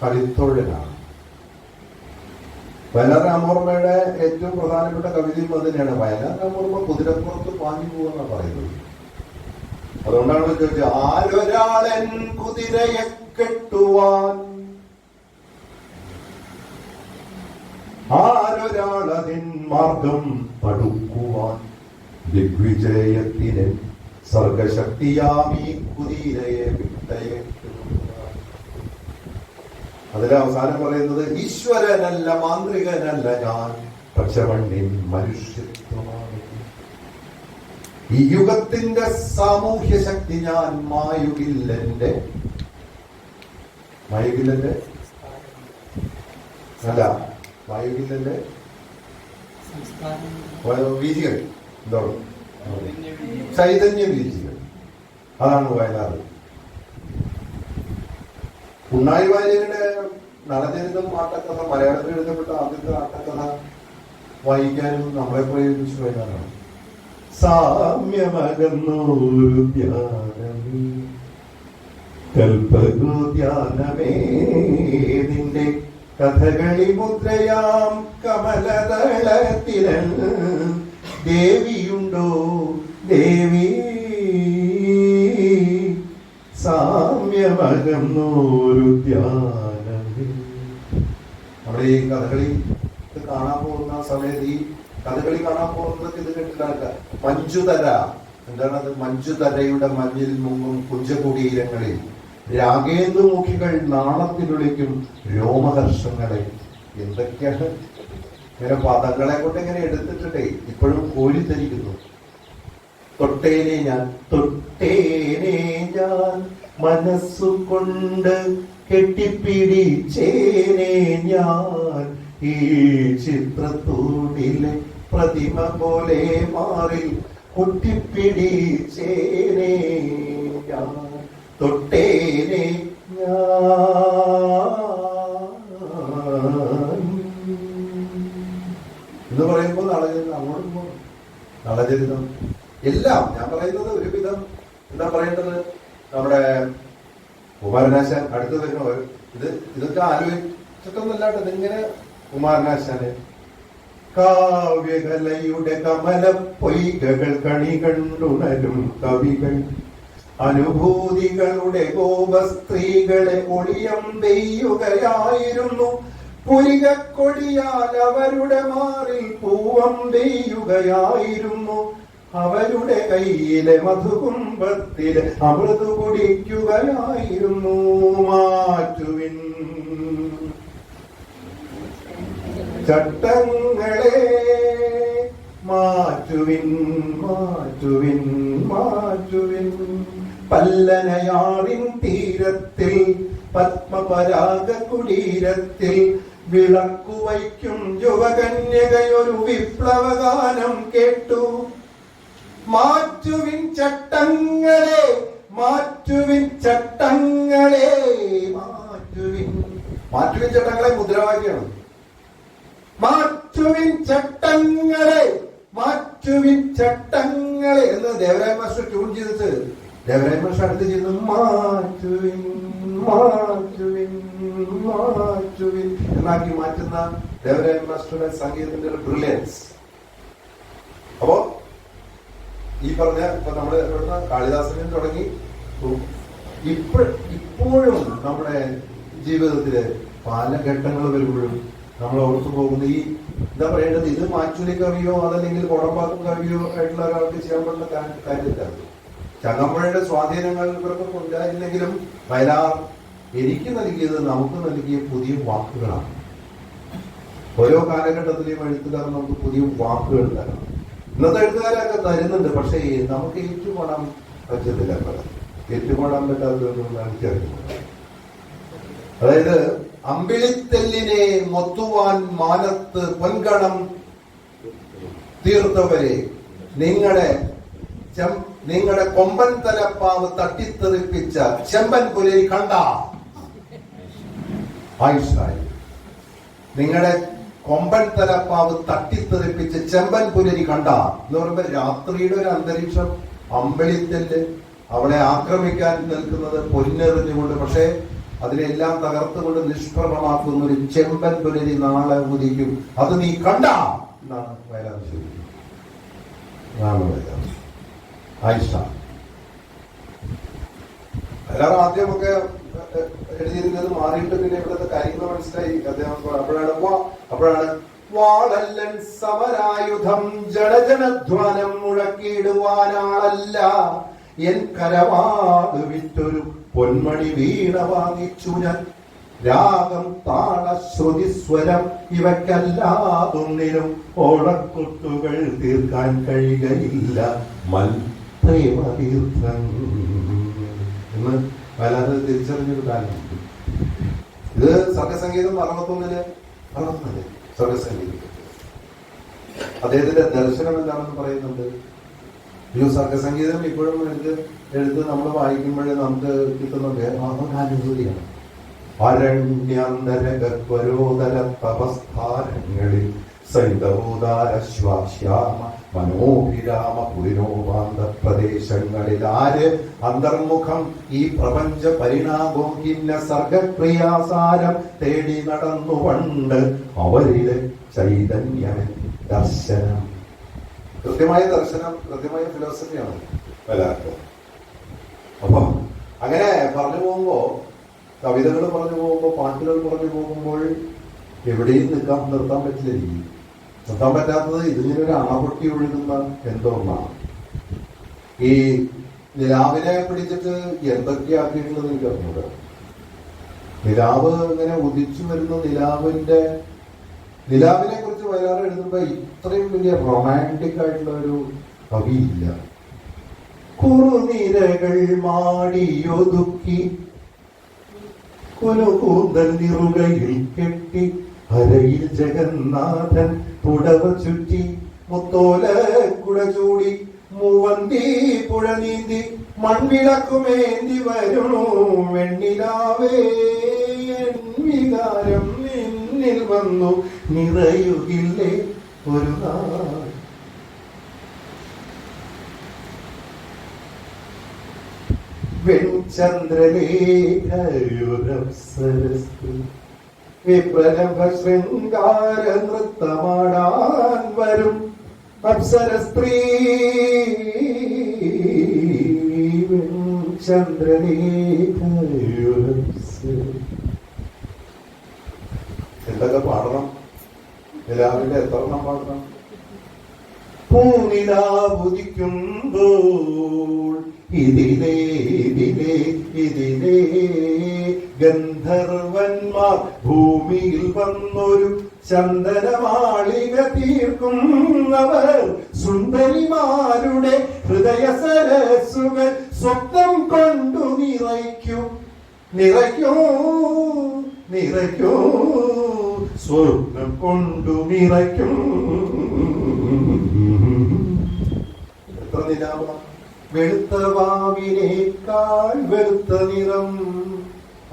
കളിത്തൊഴിലാണ്. വയലാർ രാമവർമ്മയുടെ ഏറ്റവും പ്രധാനപ്പെട്ട കവിതയും അത് തന്നെയാണ്. വയലാർ രാമവർമ്മ കുതിരപ്പുറത്ത് പാഞ്ഞു പോകുന്ന പറയുന്നത്. അതുകൊണ്ടാണ് ചോദിച്ചത്, ആരൊരാളൻ കുതിരയെ കെട്ടുവാൻ, ആരൊരാളതിൻ മാർഗം തടുക്കുവാൻ, ദിഗ്വിജയത്തിന് സർഗശക്തിയാമീ കുതിരയെ വിട്ടയക്കുക. അതിലെ അവസാനം പറയുന്നത്, ഈശ്വരനല്ല മാന്ത്രികനല്ല ഞാൻ, പച്ചമണ്ണിൻ മനുഷ്യത്വമാണ്. ഈ യുഗത്തിന്റെ സാമൂഹ്യ ശക്തി ഞാൻ, മായുകില്ലെന്റെ വീതികൾ, എന്താണ് ചൈതന്യ വീതികൾ. അതാണ് വയലാർ. ഉണ്ണായി വാര്യരുടെ നളചരിതം ആട്ടക്കഥ, മലയാളത്തിൽ എഴുതപ്പെട്ട ആദ്യത്തെ ആട്ടക്കഥ വായിക്കാനും നമ്മളെ പ്രേരിപ്പിച്ചു വയലാറാണ്. സാമ്യമകന്നൂരു ധ്യാനമേ കൽപ്പഗോധ്യാനമേ നിന്റെ കഥകളി മുദ്രയാം കമലദളത്തിരൽ ദേവിയുണ്ടോ ദേവി സാമ്യമകന്നൂരു ധ്യാനമേ. നമ്മുടെ ഈ കഥകളി കാണാൻ പോകുന്ന സമയത്ത്, ഈ കഥകളി കാണാൻ പോകുന്നത് ഇത് കേട്ടിട്ടാണ്. മഞ്ജുതര, എന്താണത്? മഞ്ജുതരയുടെ മഞ്ഞിൽ മുങ്ങും കുഞ്ചകുടീരങ്ങളിൽ രാഗേന്ദുമുഖികൾ നാണത്തിലൊളിക്കും രോമഹർഷങ്ങളെ. എന്തൊക്കെയാണ് ഇങ്ങനെ പദങ്ങളെ കൊണ്ട് ഇങ്ങനെ എടുത്തിട്ടേ ഇപ്പോഴും കോരിത്തരിക്കുന്നു. തൊട്ടേനെ ഞാൻ മനസ്സുകൊണ്ട് കെട്ടിപ്പിടിച്ചേനെ ഞാൻ ഈ ചിത്രത്തൂണിലെ പ്രതിമ പോലെ മാറിൽ കുട്ടിപ്പിടിച്ചേനെ ഞാൻ, തൊട്ടേനെ എന്ന് പറയുമ്പോൾ നളചരിതം, അങ്ങോട്ടും നളചരിതം എല്ലാം ഞാൻ പറയുന്നത് ഒരുവിധം എന്താ പറയേണ്ടത്, നമ്മുടെ കുമാരനാശാൻ അടുത്ത് വരുന്ന ഇതൊക്കെ ആലോചിച്ചിട്ടൊന്നല്ലാണ്ട് ഇതിങ്ങനെ കുമാരനാശാന് കാവ്യകലയുടെ കമല പൊയ്കകൾ കണി കണ്ടുണരും കവികൾ, അനുഭൂതികളുടെ ഗോപസ്ത്രീകളെ ഒളിയം പെയ്യുകയായിരുന്നു, പുരികക്കൊടിയാൽ അവരുടെ മാറിൽ പൂവം പെയ്യുകയായിരുന്നു, അവരുടെ കയ്യിലെ മധുകുംഭത്തിലെ അമൃത് കുടിക്കുകയായിരുന്നു. മാറ്റുവിൻ ചട്ടങ്ങളെ, മാറ്റുവിൻ മാറ്റുവിൻ മാറ്റുവിൻ. പല്ലനയാറിൻ തീരത്തിൽ പത്മപരാഗ കുടീരത്തിൽ വിളക്കുവയ്ക്കും യുവകന്യകയൊരു വിപ്ലവഗാനം കേട്ടു. മാറ്റുവിൻ ചട്ടങ്ങളെ, മാറ്റുവിൻ ചട്ടങ്ങളെ, മാറ്റുവിൻ. മാറ്റുവിൻ ചട്ടങ്ങളെ മുദ്രാവാക്യമാണ്. മാറ്റുവിൻ ചട്ടങ്ങളെ, മാറ്റുവിൻ ചട്ടങ്ങളെ എന്ന് ദേവരായ മാസ്റ്റർ ട്യൂൺ ചെയ്തിട്ട് ദേവരായ മാസ്റ്റർ അടുത്ത് ചെയ്തു. മാറ്റുവിൻ മാറ്റുവിൻ മാറ്റുവിൻ എന്നാക്കി മാറ്റുന്ന ദേവരായ മാസ്റ്ററുടെ സംഗീതത്തിന്റെ ഒരു ബ്രില്യൻസ്. അപ്പോ ഈ പറഞ്ഞ ഇപ്പൊ നമ്മള് ഇവിടുന്ന് കാളിദാസനിൽ തുടങ്ങി ഇപ്പോഴും നമ്മുടെ ജീവിതത്തില് പല ഘട്ടങ്ങൾ വരുമ്പോഴും നമ്മൾ ഓർത്തു പോകുന്ന ഈ എന്താ പറയേണ്ടത്, ഇത് മാറ്റുലി കവിയോ അതല്ലെങ്കിൽ കോടമ്പാക്കം കവിയോ ആയിട്ടുള്ള ഒരാൾക്ക് ചെയ്യാൻ പറ്റുന്ന കാര്യമില്ല. ചങ്ങമ്പുഴയുടെ സ്വാധീനങ്ങൾ ഇവർക്കൊക്കെ ഉണ്ടായിരുന്നെങ്കിലും വയലാർ എനിക്ക് നൽകിയത്, നമുക്ക് നൽകിയ പുതിയ വാക്കുകളാണ്. ഓരോ കാലഘട്ടത്തിലെയും എഴുത്തുകാർ നമുക്ക് പുതിയ വാക്കുകൾ തരണം. ഇന്നത്തെ എഴുത്തുകാരൊക്കെ തരുന്നുണ്ട്, പക്ഷേ നമുക്ക് ഏറ്റുപാടാൻ പറ്റത്തില്ല. ഏറ്റുപാടാൻ പറ്റാത്തതൊന്നും എനിക്കറിയുന്നത്. അതായത് അമ്പിളിത്തെല്ലിനെ മൊത്തുവാൻ മാനത്ത് പൊൻകണം തീർത്തവരെ, നിങ്ങളുടെ കൊമ്പൻ തലപ്പാവ് തട്ടിത്തെറിപ്പിച്ച ചെമ്പൻ പുലരി കണ്ട. ആയിഷായി, നിങ്ങളുടെ കൊമ്പൻ തലപ്പാവ് തട്ടിത്തെറിപ്പിച്ച് ചെമ്പൻ പുലരി കണ്ട എന്ന് പറയുമ്പോൾ രാത്രിയുടെ ഒരു അന്തരീക്ഷം, അമ്പളിത്തെല്ല് അവളെ ആക്രമിക്കാൻ നിൽക്കുന്നത് പൊന്നെറിഞ്ഞുകൊണ്ട്, പക്ഷേ അതിനെല്ലാം തകർത്തുകൊണ്ട് നിഷ്പ്രഭമാക്കുന്ന ഒരു ചെമ്പൻ പുലരി നാളെ ഉദിക്കും, അത് നീ കണ്ട എന്നാണ് വയലാർ ചോദിക്കുന്നത്. ആയിഷ വയലാർ ആദ്യമൊക്കെ എഴുതിയിരുന്നത് മാറിയിട്ട് പിന്നെ ഇവിടുത്തെ കാര്യങ്ങൾ മനസ്സിലായി. അദ്ദേഹം അപ്പോഴാണ് വാളല്ലൻ സമരായുധം ജഡജനധ്വാനം മുഴക്കിയിടുവാനാളല്ല, എൻ കരവാട് വിറ്റൊരു പൊന്മണി വീണ വാങ്ങിച്ചു ഞാൻ, രാഗം താള ശ്രുതിസ്വരം ഇവയ്ക്കല്ലാതൊന്നിനും ഓണക്കൊട്ടുകൾ തീർക്കാൻ കഴിയുകയില്ല മൽപ്രേമതീർത്ഥം എന്ന് വല്ലാതെ തിരിച്ചറിഞ്ഞൊരു കാലം. ഇത് സർഗസംഗീതം 61 സർഗസംഗീതം. അദ്ദേഹത്തിന്റെ ദർശനം എന്താണെന്ന് പറയുന്നുണ്ട്. ഈ സർഗസംഗീതം ഇപ്പോഴും എടുത്ത് നമ്മൾ വായിക്കുമ്പോഴേ നമുക്ക് കിട്ടുന്ന അനുഭൂതിയാണ്. അരണ്യാന്തരഗർഭരോദര തപസ്ഥാനങ്ങളിൽ സൈതവോദാരശ്വാശ്യാമ മനോഭിരാമ പുരിനോപാന്ത പ്രദേശങ്ങളിൽ ആര് അന്തർമുഖം ഈ പ്രപഞ്ച പരിണാമോഹിന്ന സർഗക്രിയാസാരം തേടി നടന്നു പണ്ട് അവരിലെ ചൈതന്യമൻ ദർശനം. കൃത്യമായ ദർശനം, കൃത്യമായ ഫിലോസഫിയാണ് വയലാർ. അപ്പൊ അങ്ങനെ പറഞ്ഞു പോകുമ്പോ, കവിതകൾ പറഞ്ഞു പോകുമ്പോൾ, പാട്ടുകൾ പറഞ്ഞു പോകുമ്പോൾ എവിടെയും നിർത്താൻ പറ്റില്ല. നിർത്താൻ പറ്റാത്തത് ഇതിങ്ങനെ ഒരു അണപൊട്ടി ഒഴുകുന്ന എന്തോ ഒന്നാണ്. ഈ നിലാവിനെ പിടിച്ചിട്ട് എന്തൊക്കെയാക്കിയിട്ടുള്ളത് എനിക്ക് അറിഞ്ഞൂടെ. നിലാവ് ഇങ്ങനെ ഉദിച്ചു വരുന്ന നിലാവിനെ കുറിച്ച് വയലാർ എഴുതുമ്പോ ഇത്രയും വലിയ റൊമാൻറ്റിക് ആയിട്ടുള്ള ഒരു കവിയില്ല. കുറുനിരകൾ മാടിയൊതുക്കി കുനുകൂന്തൽ നിറുകയിൽ കെട്ടി അരയിൽ ജഗന്നാഥൻ പുടവ ചുറ്റി മുത്തോല കുട ചൂടി മൂവന്തി പുഴ നീന്തി മൺവിളക്കുമേന്തി വരണു വെണ്ണിലാവേ വികാരം നിന്നിൽ വന്നു നിറയുകില്ലേ ഒരു നാൾ. വെൺചന്ദ്രലേഖയുരപ്സരസ്ത്രീ വിപ്രലംഭ ശൃംഗാര നൃത്തമാടാൻ വരും അപ്സരസ്ത്രീ. എന്തൊക്കെ പാടണം, നിലാവിന്റെ എത്രണ്ണം പാടണം. പൂനിലാവുദിക്കുമ്പോൾ ഇതിലേ ഗന്ധർവന്മാർ ഭൂമിയിൽ വന്നൊരു ചന്ദനമാളിക തീർക്കുന്നവർ സുന്ദരിമാരുടെ ഹൃദയ സരസുകൾ സ്വപ്നം കൊണ്ടു നിറയ്ക്കൂ സ്വപ്നം കൊണ്ടു നിറയ്ക്കും. എത്ര നിലാവ, വെളുത്ത വാവിനേക്കാൾ വെളുത്ത നിറം.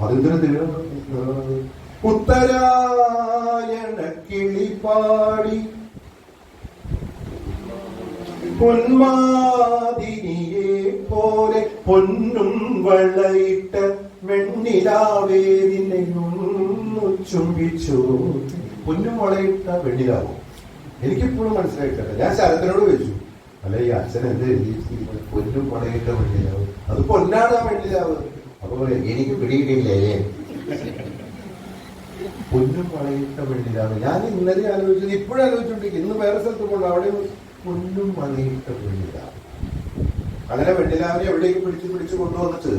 അതെന്തൊരു നിറം! ഉത്തരായണ കിളിപ്പാടി പൊന്മാതിനിയെ പോലെ പൊന്നും വളയിട്ട വെണ്ണിലാവേ നിന്നെയൊന്നു ചുംബിച്ചു. പൊന്നും വളയിട്ട വെണ്ണിലാവോ? എനിക്കിപ്പോഴും മനസ്സിലായിട്ടില്ല. ഞാൻ ശരത്തിനോട് ചോദിച്ചു, അല്ല ഈ അച്ഛൻ എന്ത് എഴുതിയിരിക്കുന്നത്? പൊന്നും വളയിട്ട വെണ്ണിലാവ്, അത് പൊന്നാണ് ആ വെണ്ണിലാവ്. അപ്പൊ എനിക്ക് പിടിയിട്ടില്ലേ പൊന്നും വളയിട്ട വെണ്ണിലാവ്. ഞാൻ ഇന്നലെ ആലോചിച്ചത്, ഇപ്പോഴും ആലോചിച്ചോണ്ടിരിക്കും. ഇന്ന് വേറെ സ്ഥലത്ത് കൊണ്ട് അവിടെ പൊന്നും വളയിട്ട വെണ്ണിലാവ്. അങ്ങനെ വെണ്ണിലാവിനെ എവിടേക്ക് പിടിച്ച് കൊണ്ടുവന്നിട്ട്,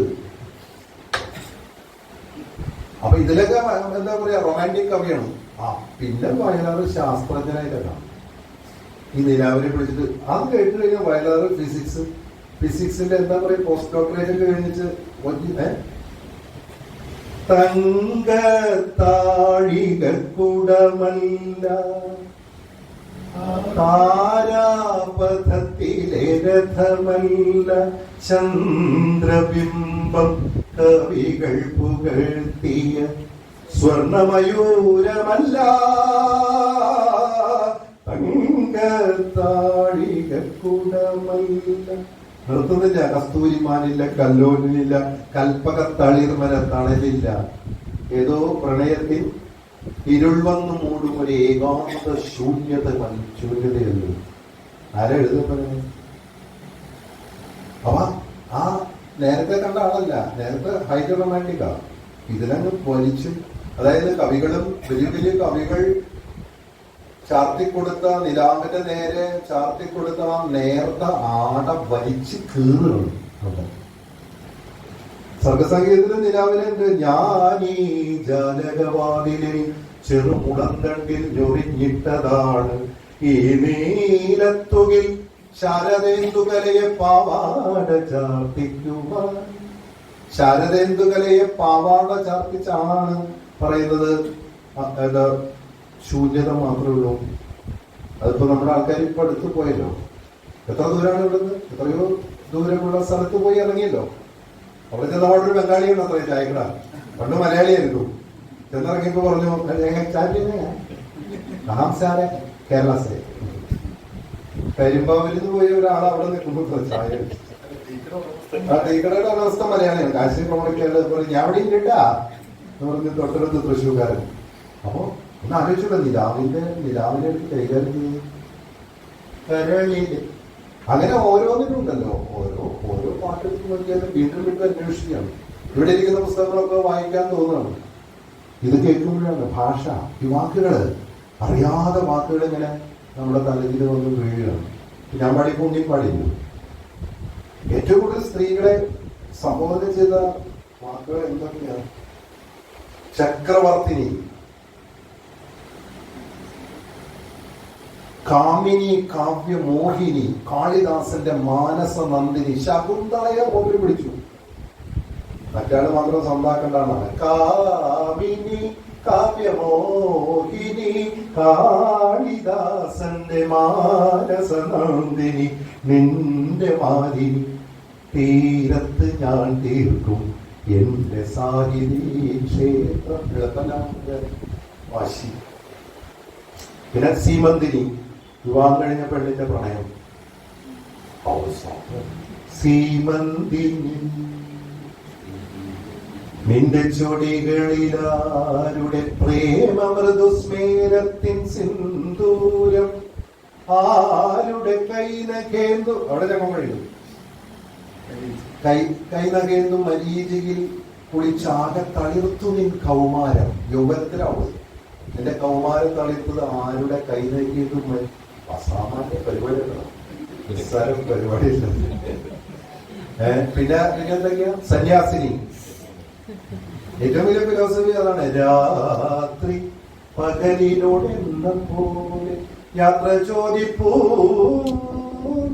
അപ്പൊ ഇതിലൊക്കെ എന്താ പറയാ, റൊമാൻറ്റിക് കവിയാണ്. പിന്നെ വയലാർ ശാസ്ത്രജ്ഞനായിട്ടാണ് ഈ നിലാവിനെ പിടിച്ചിട്ട്. അത് കേട്ട് കഴിഞ്ഞാൽ വയലാർ ഫിസിക്സിന്റെ എന്താ പറയാ, പോസ്റ്റ് ഡോക്ടറേറ്റ് ഒക്കെ കഴിഞ്ഞിട്ട് തങ്കത്താഴികക്കുടമല്ല താരാപഥത്തിലെ രഥമല്ല ചന്ദ്രബിംബം കവികൾ പുകഴ്ത്തിയ സ്വർണമയൂരമല്ല തങ്കത്താഴികക്കുടമല്ല. നിർത്തുന്നില്ല. കസ്തൂരിമാനില്ല, കല്ലോനില്ല, കൽപ്പക തളിർമര തണലില്ല. ഏതോ പ്രണയത്തിൽ ഇരുൾ വന്നു മൂടും ഒരു ഏകാന്ത ശൂന്യതയല്ലോ. ആരാ എഴുതുന്നത്? അവ ആ നേരത്തെ കണ്ട ആളല്ല. നേരത്തെ ഹൈഡർ റൊമാൻറ്റിക്ക. ഇതിലങ്ങ് വലിച്ചു. അതായത് കവികളും വലിയ വലിയ കവികൾ ചാർത്തിക്കൊടുത്ത നിലാവിന്റെ നേരെ ചാർത്തിക്കൊടുത്ത ആ നേർത്ത ആട വലിച്ചു കീറുകയാണ്. സർഗസംഗീതത്തിലും നിലാവിലുണ്ട്. ഞാനീ ജാലകവാതിലിൽ ചെറുമുടന്തണ്ടിൽ ഞൊറിഞ്ഞിട്ടതാണ് ഈ നീലത്തുകിൽ ശാരദേന്ദുകലയെ പാവാട ചാർത്തിക്കുവാൻ. ശാരദേന്ദുകലയെ പാവാട ചാർത്തിച്ചാണ് പറയുന്നത്. എന്താ ശൂന്യത മാത്രമേ ഉള്ളൂ. അതിപ്പോ നമ്മുടെ ആൾക്കാർ ഇപ്പൊ അടുത്ത് പോയല്ലോ. എത്ര ദൂരമാണ് ഇവിടുന്ന്? എത്രയോ ദൂരമുള്ള സ്ഥലത്ത് പോയി ഇറങ്ങിയല്ലോ. അവിടെ ചെന്നപാട് ഒരു ബംഗാളിയാണ് അത്രയും ചായക്കട. പണ്ട് മലയാളിയായിരുന്നു. ചെന്നിറങ്ങിയപ്പോ പറഞ്ഞു സാറെ കേരള സേ കരിമ്പാവലിൽ നിന്ന് പോയ ഒരാൾ അവിടെ നിൽക്കുമ്പോ ചായ ആ ടീക്കടയുടെ അവസ്ഥ മലയാളിയാണ്. കാശി പ്രമുഖിക്കാറ് പറഞ്ഞു ഞാൻ അവിടെ ഇല്ലട്ടാ എന്ന് പറഞ്ഞ് തൊട്ടടുത്ത് തൃശ്ശൂർക്കാരൻ. അപ്പൊ ഒന്ന് ആലോചിച്ചല്ലോ, നിലാവിനെ എടുത്ത് കൈകാര്യം ചെയ്യും. അങ്ങനെ ഓരോന്നിനുണ്ടല്ലോ. ഓരോ പാട്ടെടുത്ത് നോക്കിയാലും വീണ്ടും വീണ്ടും അന്വേഷിക്കുകയാണ്. ഇവിടെ ഇരിക്കുന്ന പുസ്തകങ്ങളൊക്കെ വായിക്കാൻ തോന്നുകയാണ്. ഇത് കേൾക്കുമ്പോഴാണ് ഭാഷ, ഈ വാക്കുകള് അറിയാതെ വാക്കുകൾ ഇങ്ങനെ നമ്മുടെ തലത്തിൽ വന്ന് വീഴുകയാണ്. ഞാൻ പാടിയപ്പോൾ ഉണ്ണി പാടില്ല. ഏറ്റവും കൂടുതൽ സ്ത്രീകളെ സംബോധന ചെയ്ത വാക്കുകൾ എന്തൊക്കെയാണ്? ചക്രവർത്തിനി, കാമിനി, കാവ്യമോഹിനി, കാളിദാസന്റെ മാനസ നന്ദിനി, ശകുന്തളയെ പോലും പിടിച്ചു. മറ്റാള് മാത്രം സ്വന്താക്കണ്ടാണ്. കാമിനി, കാവ്യമോഹിനി, കാളിദാസന്റെ മാനസ നന്ദിനി, നിന്റെ മാലിനി തീരത്ത് ഞാൻ തീർക്കും എന്റെ സാഹിതി ക്ഷേത്ര വാശി. പിന്നെ സീമന്തിനി, വിവാഹം കഴിഞ്ഞ പെണ്ണിന്റെ പ്രണയം. സീമന്തിനി നിന്റെ ചൊടികളിലാരുടെ പ്രേമ മൃദുസ്മേരത്തിൻ സിന്ദൂരം, ആരുടെ കൈനകേന്തു അവിടെ ഞങ്ങൾ കഴിയും കൈനകേന്തു മരീചിയിൽ കുളിച്ചാകെ തളിർത്തു നിൻ കൗമാരം. യൗവനത്തിലാവും എന്റെ കൗമാരം തളിർത്തത് ആരുടെ കൈനകേന്തു. അസാമാന്യ പരിപാടികളാണ്, നിസ്സാരം പരിപാടിയില്ല. പിന്നെ എന്തൊക്കെയാ? സന്യാസിനി. ഏറ്റവും വലിയ ഫിലോസഫി അതാണ്. രാത്രി പകലിനോട് എന്ന പോലെ യാത്ര ചോദിപ്പൂ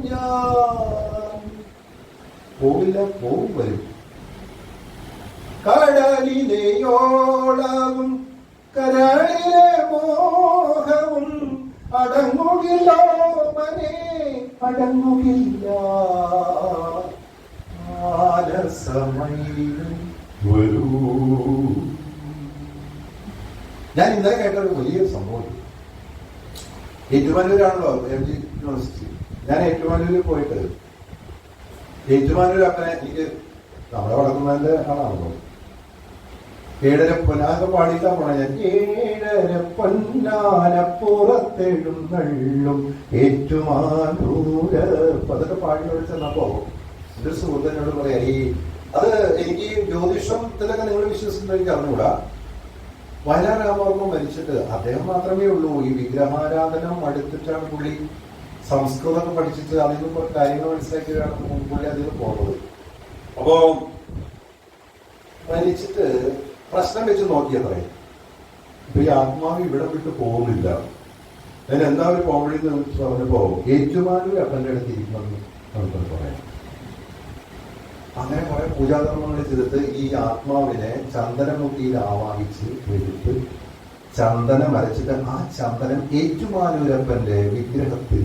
ഞാൻ. പോവില്ല, പോവും വരും. കടലിലെയോളവും കരളിലെ മോഹവും അടങ്ങുകില്ല മനെ, അടങ്ങുകില്ല. വരൂ. ഞാൻ ഇന്നലെ കേട്ട ഒരു വലിയ സംഭവം. ഏറ്റുമാനൂരാണല്ലോ MG യൂണിവേഴ്സിറ്റി. ഞാൻ ഏറ്റുമാനൂരിൽ പോയിട്ട് ഏറ്റുമാനൂർ അപ്പനെ എനിക്ക് നമ്മളെ വളർത്തുന്നതിന്റെ ആളാണല്ലോ. 7 പൊന്നാക പാടിക്കാൻ പോണ ഞാൻ. 7 പൊന്നാനപ്പുറത്തെഴുന്നള്ളും ഏറ്റുമാനൂര് അതൊക്കെ പാടി ചെന്നപ്പോ എന്റെ സുഹൃത്തിനോട് പറയാ, അത് എനിക്ക് ജ്യോതിഷത്തിലൊക്കെ നിങ്ങൾ വിശ്വസിക്കുന്ന എനിക്ക് അറിഞ്ഞുകൂടാ. വയലാർ രാമവർമ്മ മരിച്ചിട്ട് അദ്ദേഹം മാത്രമേ ഉള്ളൂ ഈ വിഗ്രഹാരാധനം അടുത്തിട്ടാണ് പുള്ളി സംസ്കൃതമൊക്കെ പഠിച്ചിട്ട് അതിൽ നിന്ന് കുറച്ച് കാര്യങ്ങൾ മനസ്സിലാക്കിയാണ് പുള്ളി അതിൽ പോകുന്നത്. അപ്പോ മരിച്ചിട്ട് പ്രശ്നം വെച്ച് നോക്കിയത്രേ, ഇപ്പൊ ഈ ആത്മാവ് ഇവിടെ വിട്ട് പോകുന്നില്ല, അതിന് എന്താ ഒരു കോമഡി പറഞ്ഞപ്പോ ഏറ്റുമാനൂർ അപ്പന്റെ അടുത്ത് ഇരിക്കുമെന്ന് നമുക്കൊന്ന് പറയാം. അങ്ങനെ കുറെ പൂജാകർമ്മങ്ങൾ ചെയ്തിട്ട് ഈ ആത്മാവിനെ ചന്ദനമുട്ടിയിൽ ആവാഹിച്ച് എടുത്ത് ചന്ദനം വരച്ചിട്ട് ആ ചന്ദനം ഏറ്റുമാനൂരപ്പന്റെ വിഗ്രഹത്തിൽ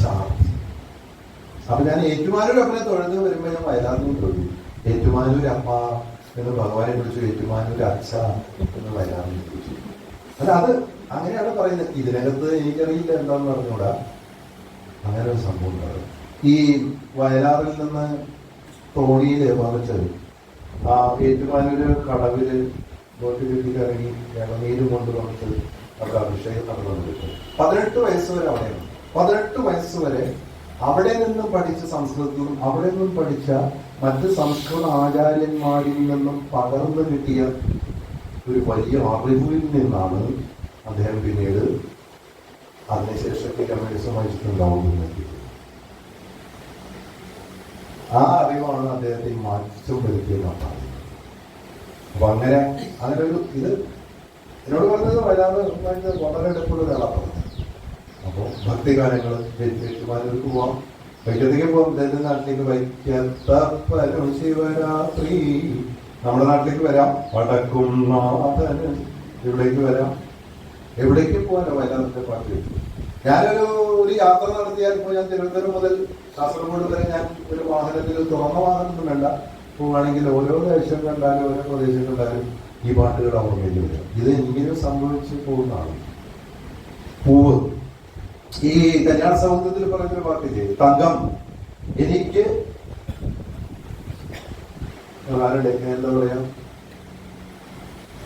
ചാർത്തി. അപ്പൊ ഞാൻ ഏറ്റുമാനൂരപ്പനെ തൊഴുത് വരുമ്പോ ഞാൻ വയലാറിനും തൊഴുതു. ഏറ്റുമാനൂരപ്പ എന്ന് ഭഗവാനെ വിളിച്ചു, ഏറ്റുമാനൂർ അച്ഛ എന്ന് വയലാറിനെ വിളിച്ചു. അല്ല, അത് അങ്ങനെയാണ് പറയുന്നത്. ഇതിനകത്ത് എനിക്കറിയില്ല എന്താന്ന് പറഞ്ഞൂടാ, അങ്ങനെ ഒരു സംഭവം ഉണ്ടാകും. ഈ വയലാറിൽ നിന്ന് തോണിയില് വന്നിട്ട് ആ ഏറ്റുമാനൂര് കടവില് ബോട്ട് കെട്ടിൽ ഇറങ്ങി ഇളനീര് കൊണ്ട് വന്നിട്ട് അവിടെ അഭിഷേകം നടന്നുകൊണ്ടിരിക്കും. 18 വയസ്സ് വരെ അവിടെയാണ്. 18 വയസ്സ് വരെ അവിടെ നിന്നും പഠിച്ച സംസ്കൃതത്തിലും അവിടെ നിന്നും പഠിച്ച മറ്റ് സംസ്കൃത ആചാര്യന്മാരിൽ നിന്നും പകർന്നു കിട്ടിയ ഒരു വലിയ അറിവിൽ നിന്നാണ് അദ്ദേഹം പിന്നീട് അതിനുശേഷം കമ്മ്യൂണിസം വഹിച്ചിട്ടുണ്ടാവുന്നത്. ആ അറിവാണ് അദ്ദേഹത്തെ മാറ്റം വരുത്തിയെന്നാണ്. അപ്പൊ അങ്ങനെ ഒരു ഇത് എന്നോട് പറഞ്ഞത് വരാതെ വളരെ എടുപ്പുള്ള ഒരാളാണ് പറഞ്ഞത്. അപ്പോൾ ഭക്തിഗാനങ്ങൾ ഏറ്റുമാനൂർക്ക് പോവാം, വൈക്കത്തേക്ക് പോവാം. ഇദ്ദേഹത്തിന്റെ നാട്ടിലേക്ക് വൈക്കത്തപ്പനും ശിവരാത്രി, നമ്മുടെ നാട്ടിലേക്ക് വരാം, വടക്കും നാഥന് ഇവിടേക്ക് വരാം, എവിടേക്ക് പോകാനോ വയനാട്ടിലെ പാട്ട് കേട്ടു. ഒരു യാത്ര നടത്തിയാൽ ഇപ്പോൾ ഞാൻ തിരുവനന്തപുരം മുതൽ കാസർഗോഡ് വരെ ഞാൻ ഒരു വാഹനത്തിൽ, തുറന്ന വാഹനമൊന്നും വേണ്ട, പോവുകയാണെങ്കിൽ ഓരോ ദേശം കണ്ടാലും ഓരോ പ്രദേശം കണ്ടാലും ഈ പാട്ടുകൾ ഓർമ്മയിൽ വരും. ഇത് ഇങ്ങനെ സംഭവിച്ചു പോകുന്നതാണ്. പൂവ്, ഈ കല്യാണ സൗന്ദര്യത്തിൽ പറഞ്ഞൊരു പാട്ടില്ലേ, തങ്കം എനിക്ക് എന്താ പറയാ,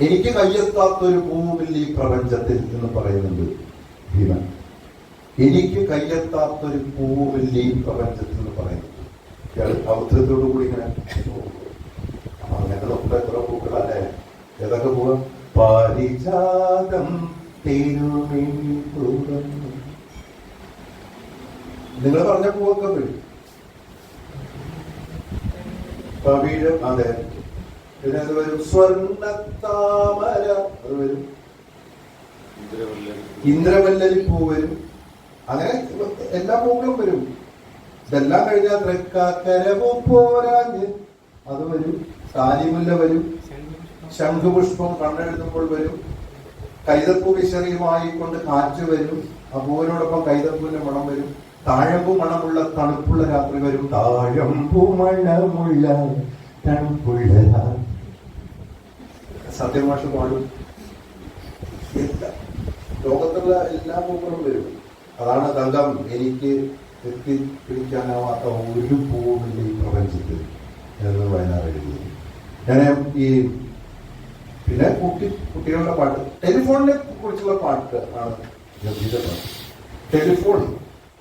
എനിക്ക് കയ്യെത്താത്തൊരു പൂവില്ല ഈ പ്രപഞ്ചത്തിൽ എന്ന് പറയുന്നുണ്ട് ഭീമൻ. എനിക്ക് കയ്യെത്താത്തൊരു പൂവില്ല ഈ പ്രപഞ്ചത്തിൽ എന്ന് പറയുന്നുണ്ട്. ഔദ്ധത്തോടു കൂടി ഇങ്ങനെ അങ്ങനെ നമുക്ക് എത്ര പൂക്കളല്ലേ, ഏതൊക്കെ പൂവ്, പാരിജാതം നിങ്ങൾ പറഞ്ഞ പൂവൊക്കെ വരും. കവിഴ്, അതെ, പിന്നെ അത് വരും. സ്വർണ്ണത്താമര, അത് വരും. ഇന്ദ്രവല്ലരി പൂ വരും. അങ്ങനെ എല്ലാ പൂക്കളും വരും. ഇതെല്ലാം കഴിഞ്ഞാൽ തൃക്കാക്കരവോ പോരാഞ്ഞ് അത് വരും. കാലിമുല്ല വരും. ശംഖുപുഷ്പം കണ്ണെഴുതുമ്പോൾ വരും. കൈതപ്പൂ വിശറിയുമായി കൊണ്ട് കാറ്റ് വരും. ആ പൂവിനോടൊപ്പം കൈതപ്പൂവിന്റെ മണം വരും. താഴമ്പൂ മണമുള്ള തണുപ്പുള്ള രാത്രി വരും. താഴമ്പൂ മണമുള്ള തണുപ്പുള്ള സത്യമാഷ പാടും. ലോകത്തുള്ള എല്ലാ പൂക്കളും വരും. അതാണ് തങ്കം എനിക്ക് എത്തിപ്പിടിക്കാനാവാത്ത ഒരു പൂവില്ല ഈ പ്രപഞ്ചത്തിൽ എന്ന് വയനാട് എഴുതി. ഞാൻ ഈ പിന്നെ കുട്ടികളുടെ പാട്ട്, ടെലിഫോണിനെ കുറിച്ചുള്ള പാട്ട് ആണ് ഗംഭീര പാട്ട്.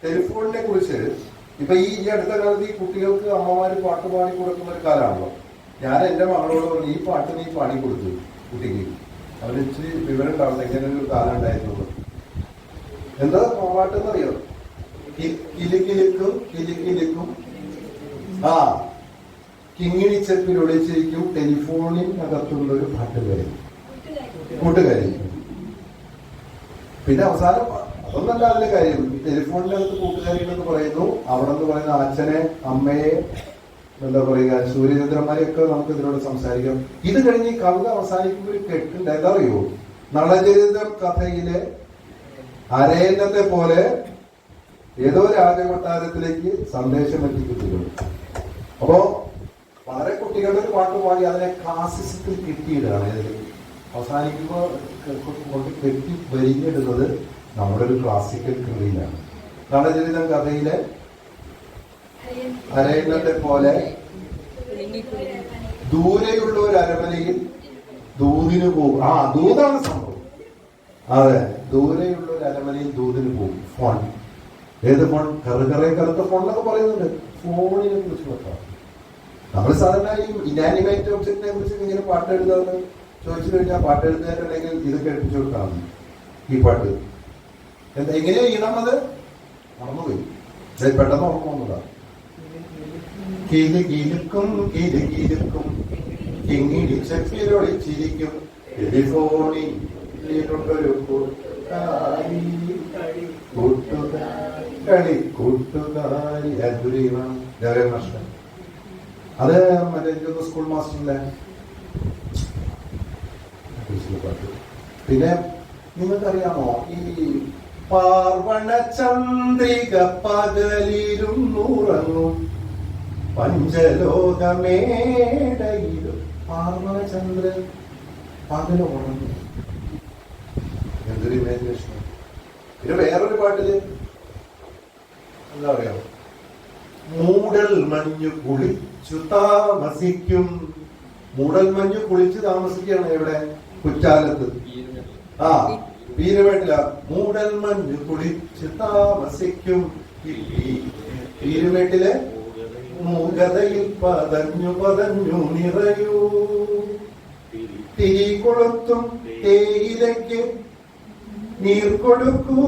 ടെലിഫോണിനെ കുറിച്ച് ഇപ്പൊ ഈ അടുത്ത കാലത്ത് ഈ കുട്ടികൾക്ക് അമ്മമാര് പാട്ട് പാടി കൊടുക്കുന്ന ഒരു കാലമാണല്ലോ. ഞാൻ എന്റെ മകളോട് പറഞ്ഞു, ഈ പാട്ട് നീ പാടി കൊടുത്തു കുട്ടിക്ക്, അവന് ഇച്ചിരി വിവരം ഉണ്ടാവുന്നത് ഇങ്ങനെ ഒരു കാലം ഉണ്ടായിരുന്നുള്ളൂ. എന്താ പാട്ടെന്നറിയോ? കിലുക്കിലുക്കും കിലുക്കിലുക്കും ആ കിങ്ങിണിച്ചപ്പിൽ ഒളിച്ചിരിക്കും ടെലിഫോണിനകത്തുള്ള ഒരു പാട്ട് കാര്യം, കൂട്ടുകാരി. പിന്നെ അവസാനം അതൊന്നല്ല അതിന്റെ കാര്യം. ടെലിഫോണിനകത്ത് കൂട്ടുകാരികളെന്ന് പറയുന്നു. അവിടെ നിന്ന് പറയുന്ന അച്ഛനെ, അമ്മയെ, എന്താ പറയുക, സൂര്യചന്ദ്രന്മാരെയൊക്കെ നമുക്ക് ഇതിനോട് സംസാരിക്കാം. ഇത് കഴിഞ്ഞ് ഈ കവിത അവസാനിക്കുമ്പോൾ ഒരു കെട്ടുണ്ട്. എന്താ അറിയോ? നളചരിതം കഥയിലെ അരയന്നത്തെ പോലെ ഏതോ രാജകൊട്ടാരത്തിലേക്ക് സന്ദേശം എത്തിക്കുന്നുണ്ട്. അപ്പോ വളരെ കുട്ടികളുടെ ഒരു പാട്ട് പാടി അതിനെ ക്ലാസിസത്തിൽ കിട്ടിയിടുകയാണ്. അവസാനിക്കുമ്പോൾ കൊണ്ട് കെട്ടി വരിഞ്ഞിടുന്നത് നമ്മുടെ ഒരു ക്ലാസിക്കൽ കൃതിയിലാണ്. നളചരിതം കഥയിലെ അരയന്നത്തെ പോലെ ദൂരെയുള്ള ഒരു അരമനയിൽ ദൂതിന് പോകും. ആ ദൂതാണ് സംഭവം. അതെ, ദൂരെയുള്ള ഒരു അരമനയിൽ ദൂതിന് പോകും. ഫോൺ, ഏത് ഫോൺ? കറുത്ത ഫോൺ എന്നൊക്കെ പറയുന്നുണ്ട്. ഫോണിനെ കുറിച്ച് വെക്കാം. നമ്മൾ സാധാരണ ഈ ഇനാനിമേറ്റ് ഒബ്ജക്റ്റിനെ കുറിച്ച് ഇങ്ങനെ പാട്ട് എഴുതാന്ന് ചോദിച്ചു കഴിഞ്ഞാൽ പാട്ട് എഴുതാനുണ്ടെങ്കിൽ ഇത് കേൾപ്പിച്ചു കൊടുക്കാം. ഈ പാട്ട് എന്താ എങ്ങനെയാ ഈണം? അത് മറന്നുപോയി, പെട്ടെന്ന് ഓർമ്മ വന്നതാണ്. കിലുകിലുക്കും കിലുകിലുക്കും കിങ്ങിടിച്ചൊളിച്ചിരിക്കും ടെലിഫോണിൽ കൂട്ടുകാരി കൂട്ടുകാരി കളി കൂട്ടുകാരി ദേവരാജ മാസ്റ്റർ. അത് മറ്റേ എനിക്കൊന്ന് സ്കൂൾ മാസ്റ്ററിന്റെ പാട്ട്. പിന്നെ നിങ്ങൾക്കറിയാമോ ഈ പാർവണ ചന്ദ്രിക പകലിരുന്നുറങ്ങും പഞ്ചലോകമേടയിലും പാർവണ ചന്ദ്രൻ പകല ഉറങ്ങും. എന്തൊരു ഇമാജിനേഷൻ. പിന്നെ വേറൊരു പാട്ടില് എന്താ പറയാ, മൂടൽ മഞ്ഞു കുളിച്ചു താമസിക്കും. മൂടൽ മഞ്ഞു കുളിച്ച് താമസിക്കുകയാണ് എവിടെ? കുറ്റാലത്ത്. ആ, പീരുമേട്ടില. മൂടൽ മഞ്ഞു കുളിച്ച് താമസിക്കും. പീരുമേട്ടിലെ മൂകതയിൽ പതഞ്ഞു പതഞ്ഞു നിറയൂ. തിരി കൊളുത്തും തേയിലയ്ക്ക് നീർ കൊടുക്കൂ.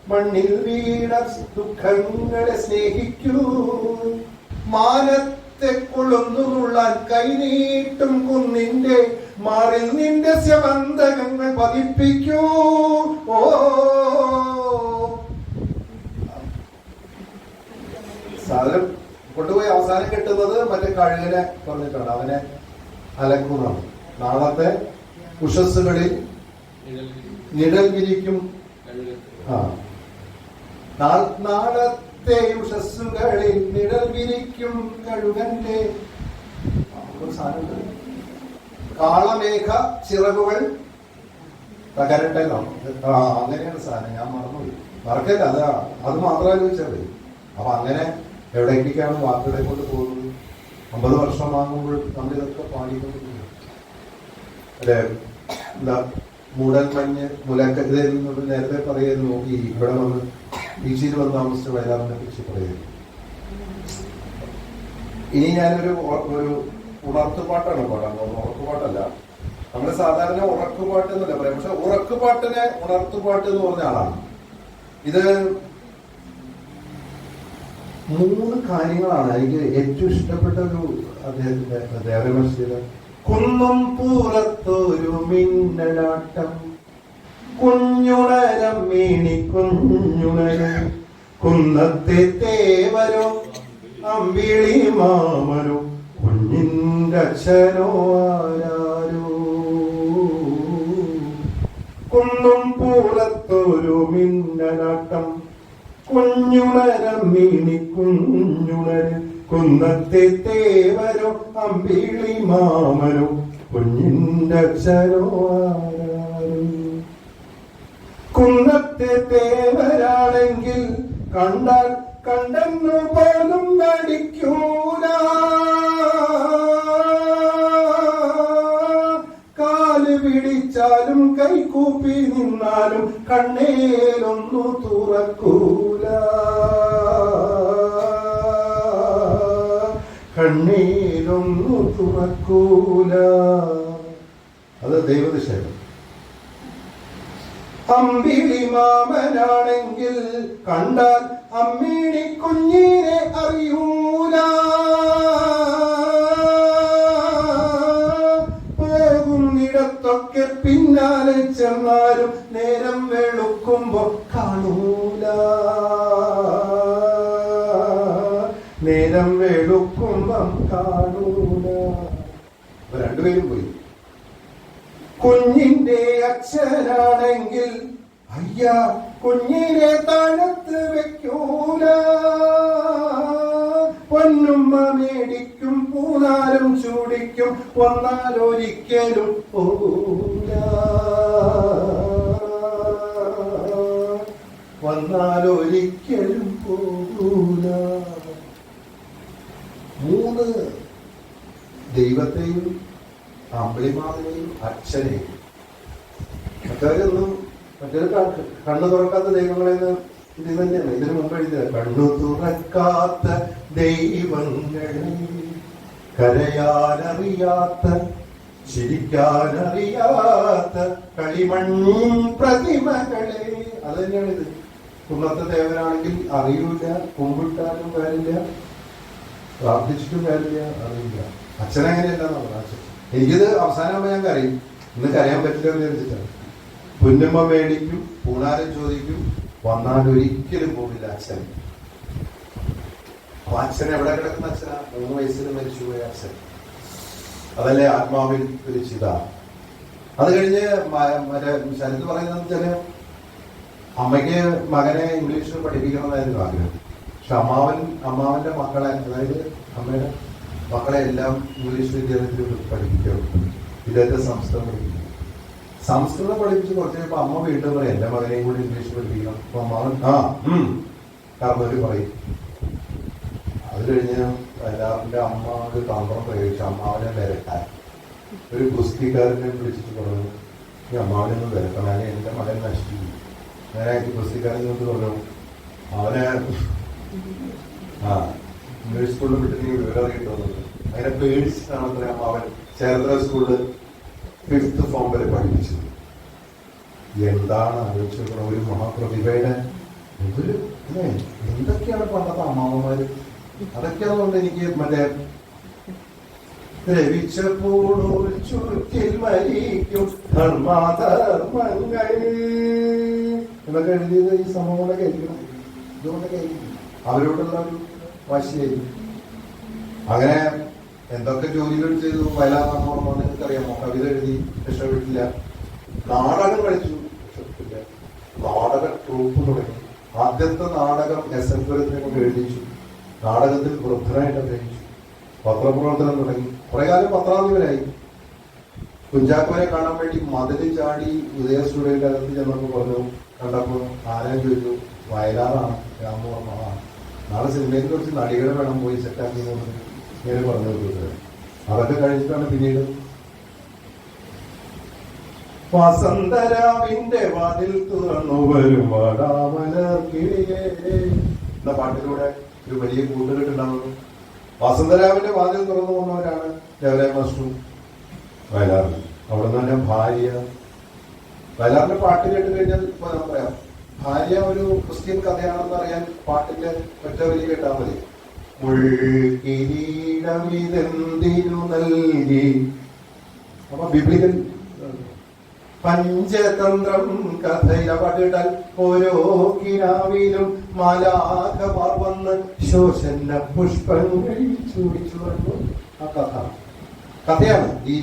മണ്ണിൽ വീണ ദുഃഖങ്ങളെ സ്നേഹിക്കൂ. മാനത്തെ കൊള്ളുന്നുള്ളാൻ കൈനീട്ടും കുന്നിന്റെ മാറിൽ നിന്റെ സ്യമന്തകങ്ങൾ പതിപ്പിക്കൂ. ഓ, സാധനം കൊണ്ടുപോയി അവസാനം കിട്ടുന്നത് മറ്റേ കഴുകനെ പറഞ്ഞിട്ടാണ്. അവനെ അലക്കുന്നതാണ്. നാളത്തെ ഉഷസ്സുകളിൽ നിഴൽ വിരിക്കും. ആ, നാളത്തെ ഉഷസ്സുകളിൽ നിഴൽ വിരിക്കും കഴുകന്റെ സാധനം. കാളമേഘ ചിറകുകൾ തകരട്ടെന്നോ? ആ, അങ്ങനെയാണ് സാധനം. ഞാൻ മറന്നുപോയി. മറക്കല്ല, അത് മാത്രമല്ല ചോദിച്ചത്. അപ്പൊ അങ്ങനെ എവിടേക്കാണ് വാക്കുകളെ കൊണ്ട് പോകുന്നത്? 50 വർഷം ആകുമ്പോൾ നമ്മളിതൊക്കെ പാടിക്കൊണ്ടിരിക്കുന്നു അല്ലെ? എന്താ മൂടൽ മഞ്ഞ് മുലക്കരുതെന്ന് നേരത്തെ പറയുന്നു. ഈ ഇവിടെ വന്ന് ബീച്ചിൽ വന്ന് താമസിച്ച വയലാറിനെ കുറിച്ച് പറയുന്നു. ഇനി ഞാനൊരു ഉണർത്തുപാട്ടാണ് പാടാൻ പോകുന്നത്. ഉറക്കുപാട്ടല്ല. നമ്മള് സാധാരണ ഉറക്കുപാട്ട് എന്നല്ല പറയാം. പക്ഷെ ഉറക്കുപാട്ടിനെ ഉണർത്തുപാട്ട് എന്ന് പറഞ്ഞ ആളാണ് ഇത്. 3 കാര്യങ്ങളാണ് എനിക്ക് ഏറ്റവും ഇഷ്ടപ്പെട്ട ഒരു അദ്ദേഹത്തിന്റെ ദേവരമശ്രീയുടെ. കുന്നും പൂരത്തൊരു മിന്നലാട്ടം കുഞ്ഞുണരം മീണി കുഞ്ഞുണരം കുന്നത്തെ തേവരോ അമ്പിളി മാമരോ കുഞ്ഞിന്റെ അച്ഛനോ ആരാരോ. കുന്നും പൂരത്തൊരു മിന്നലാട്ടം കുഞ്ഞുണരം മീണി കുഞ്ഞുണരം കുന്നത്തെ തേവരോ അമ്പിളി മാമരോ കുഞ്ഞിന്റെ അച്ഛനോ ആരാരോ. കുന്നത്തെ തേവരാണെങ്കിൽ കണ്ടാൽ കണ്ടെന്നു പോലും നടിക്കൂല. കാല് പിടിച്ചാലും കൈകൂപ്പി നിന്നാലും കണ്ണേലൊന്നു തുറക്കൂല. കണ്ണീരൊന്നു തുറക്കൂല. അത് ദൈവദിശയാണ്. അമ്പിളി മാമനാണെങ്കിൽ കണ്ടാൽ അമ്മിണി കുഞ്ഞിനെ അറിയൂല. പോകുന്നിടത്തൊക്കെ പിന്നാലെ ചെന്നാലും നേരം വെളുക്കുമ്പോ കാണൂല. നേരം വെളുക്കുമ്പം കാണൂല. രണ്ടുപേരും പോയി. കുഞ്ഞിന്റെ അച്ഛനാണെങ്കിൽ അയ്യ കുഞ്ഞിനെ തണുത്ത് വെക്കൂല. പൊന്നുമ്മ മേടിക്കും പൂനാരും ചൂടിക്കും വന്നാലൊരിക്കലും പോകൂല. വന്നാലൊരിക്കലും പോകൂല. 3 ദൈവത്തെയും അമ്പിളിമാവിനെയും അച്ഛനെയും. മറ്റൊരു കണ്ണു തുറക്കാത്ത ദൈവങ്ങളെന്ന് ഇത് തന്നെയാണ്. ഇതിനു മുമ്പ് എഴുതിയത് കണ്ണു തുറക്കാത്ത ദൈവങ്ങളെ കരയാനറിയാത്ത ചിരിക്കാനറിയാത്ത കളിമണ്ണും പ്രതിമകളെ. അത് തന്നെയാണ് ഇത്. കുന്നത്തെ ദേവനാണെങ്കിൽ അറിയൂല, കുമ്പിട്ടാലും കാര്യമില്ല, പ്രാർത്ഥിച്ചിട്ടും കാര്യമില്ല, അറിയില്ല. അച്ഛനങ്ങനെയല്ലെന്നാണ് പറഞ്ഞത്. എനിക്കിത് അവസാനമാകുമ്പോൾ ഞാൻ കരയും. ഇന്ന് കരയാൻ പറ്റില്ല എന്ന് വിചാരിച്ചിട്ടാണ്. പുന്നമ്മ മേടിക്കും, പൂണാരം ചോദിക്കും, വന്നാൽ ഒരിക്കലും പോവില്ല അച്ഛൻ. അപ്പൊ അച്ഛൻ എവിടെ കിടക്കുന്ന അച്ഛനാ? 3 വയസ്സിൽ മരിച്ചുപോയ അച്ഛൻ. അതല്ലേ ആത്മാവിൽ ഒരു ചിത. അത് കഴിഞ്ഞ് മറ്റേ ശരത് പറയുന്നത് വെച്ചാല് അമ്മയ്ക്ക് മകനെ ഇംഗ്ലീഷ് പഠിപ്പിക്കണമെന്നായിരുന്നു ആഗ്രഹം. പക്ഷെ അമ്മാവന്റെ മക്കളെ, അതായത് അമ്മയുടെ മക്കളെ എല്ലാം ഇംഗ്ലീഷ് വിദ്യാലയത്തിൽ പഠിപ്പിക്കണം. ഇദ്ദേഹത്തെ സംസ്കൃതം പഠിപ്പിച്ച് കുറച്ച് കഴിയുമ്പോൾ അമ്മ വീട്ടിൽ പറയും എന്റെ മകനെയും കൂടി ഇംഗ്ലീഷ് പഠിപ്പിക്കണം. അപ്പൊ അമ്മാവൻ കാരണം പറയും. അത് കഴിഞ്ഞ് എല്ലാവരുടെ അമ്മ ഒരു തന്ത്രം പ്രയോഗിച്ചു അമ്മാവനെ വരട്ടാൻ. ഒരു ഗുസ്തിക്കാരനെ വിളിച്ചിട്ട് പറഞ്ഞു ഈ അമ്മാവനെ ഒന്ന് വരക്കണം, അല്ലെങ്കിൽ എന്റെ മകൻ നശിപ്പിക്കും. അങ്ങനെ ഗുസ്തിക്കാരൻ കൊണ്ട് പറഞ്ഞു അവനെ ഇംഗ്ലീഷ് സ്കൂളിൽ വിട്ട് നീ വിവരം അറിയിട്ടുള്ളത്. അങ്ങനെ പേടിച്ചിട്ടാണ് അത്ര അമ്മാവൻ ചേർത്തല സ്കൂളിൽ 5th ഫോം വരെ പഠിപ്പിച്ചത്. എന്താണ് ആലോചിച്ചത്? ഒരു മഹാപ്രതിഭയുടെ എന്തൊക്കെയാണ് പണ്ടത്തെ അമ്മാവന്മാര്. അതൊക്കെയാണെന്നുണ്ട് എനിക്ക് മറ്റേ രവിച്ചപ്പോഴൊരു ചുരുക്കിൽ മരിക്കും ധർമാധർമ്മങ്ങൾ എന്നൊക്കെ എഴുതിയത് ഈ സംഭവങ്ങളൊക്കെ ആയിരിക്കണം. ഇതുകൊണ്ടൊക്കെ ആയിരിക്കും അവരോടുള്ള ഒരു വാശിയായിരിക്കും. അങ്ങനെ എന്തൊക്കെ ജോലികൾ ചെയ്തു. വയലാർമ്മ നിങ്ങൾക്കറിയാമോ? കവിത എഴുതി രക്ഷപ്പെട്ടില്ല. നാടകം കളിച്ചു, രക്ഷപ്പെട്ടില്ല. നാടക ട്രൂപ്പ് തുടങ്ങി. ആദ്യത്തെ നാടകം SFനെ കൊണ്ട് എഴുതിച്ചു. നാടകത്തിൽ വൃദ്ധനായിട്ട് അഭിനയിച്ചു. പത്രപ്രവർത്തനം തുടങ്ങി. കുറെ കാലം പത്രാധിപരായി. കുഞ്ചാക്കോനെ കാണാൻ വേണ്ടി മതിൽ ചാടി ഉദയ സ്റ്റുഡിയോയുടെ അകത്ത് ചെന്നപ്പോൾ പറഞ്ഞു, കണ്ടപ്പോൾ ആരെയും ചോദിച്ചു വയലാറാണ്, രാമവർമ്മമാണ്. നാളെ സിനിമയെ കുറിച്ച് നടികളെ വേണം പോയി സെറ്റാക്കി ഇങ്ങനെ പറഞ്ഞു കൊടുത്തത്. അതൊക്കെ കഴിച്ചിട്ടാണ് പിന്നീട് വസന്തരാവിന്റെ വാതിൽ തുറന്നു വരും വാടാമലർക്കിളിയേ എന്ന പാട്ടിലൂടെ ഒരു വലിയ കൂട്ടുകെട്ടുണ്ടാവുന്നു. വസന്തരാവിന്റെ വാതിൽ തുറന്നു വന്നവരാണ് ദേവരായ മാസ്റ്ററും വയലാറിനും. അവിടെ നിന്ന് തന്നെ ഭാര്യ. വയലാറിന്റെ പാട്ട് കേട്ട് കഴിഞ്ഞാൽ പറയാം, ഭാര്യ ഒരു ക്രിസ്ത്യൻ കഥയാണെന്ന് അറിയാൻ പാട്ടിന്റെ ഒറ്റ വരി കേട്ടാൽ മതി. മുൾക്കിരീടമിതെന്തിനു നൽകി. അപ്പൊ ബിബ്ലിക്കൽ പഞ്ചതന്ത്രം കഥയിലപടിടൽ ഓരോ കിനാവിലും മാലാഖമാർ വന്ന് ശോഷന്ന പുഷ്പങ്ങൾ ചൂടിച്ചു വന്നു. ആ കഥയാണ് ഈ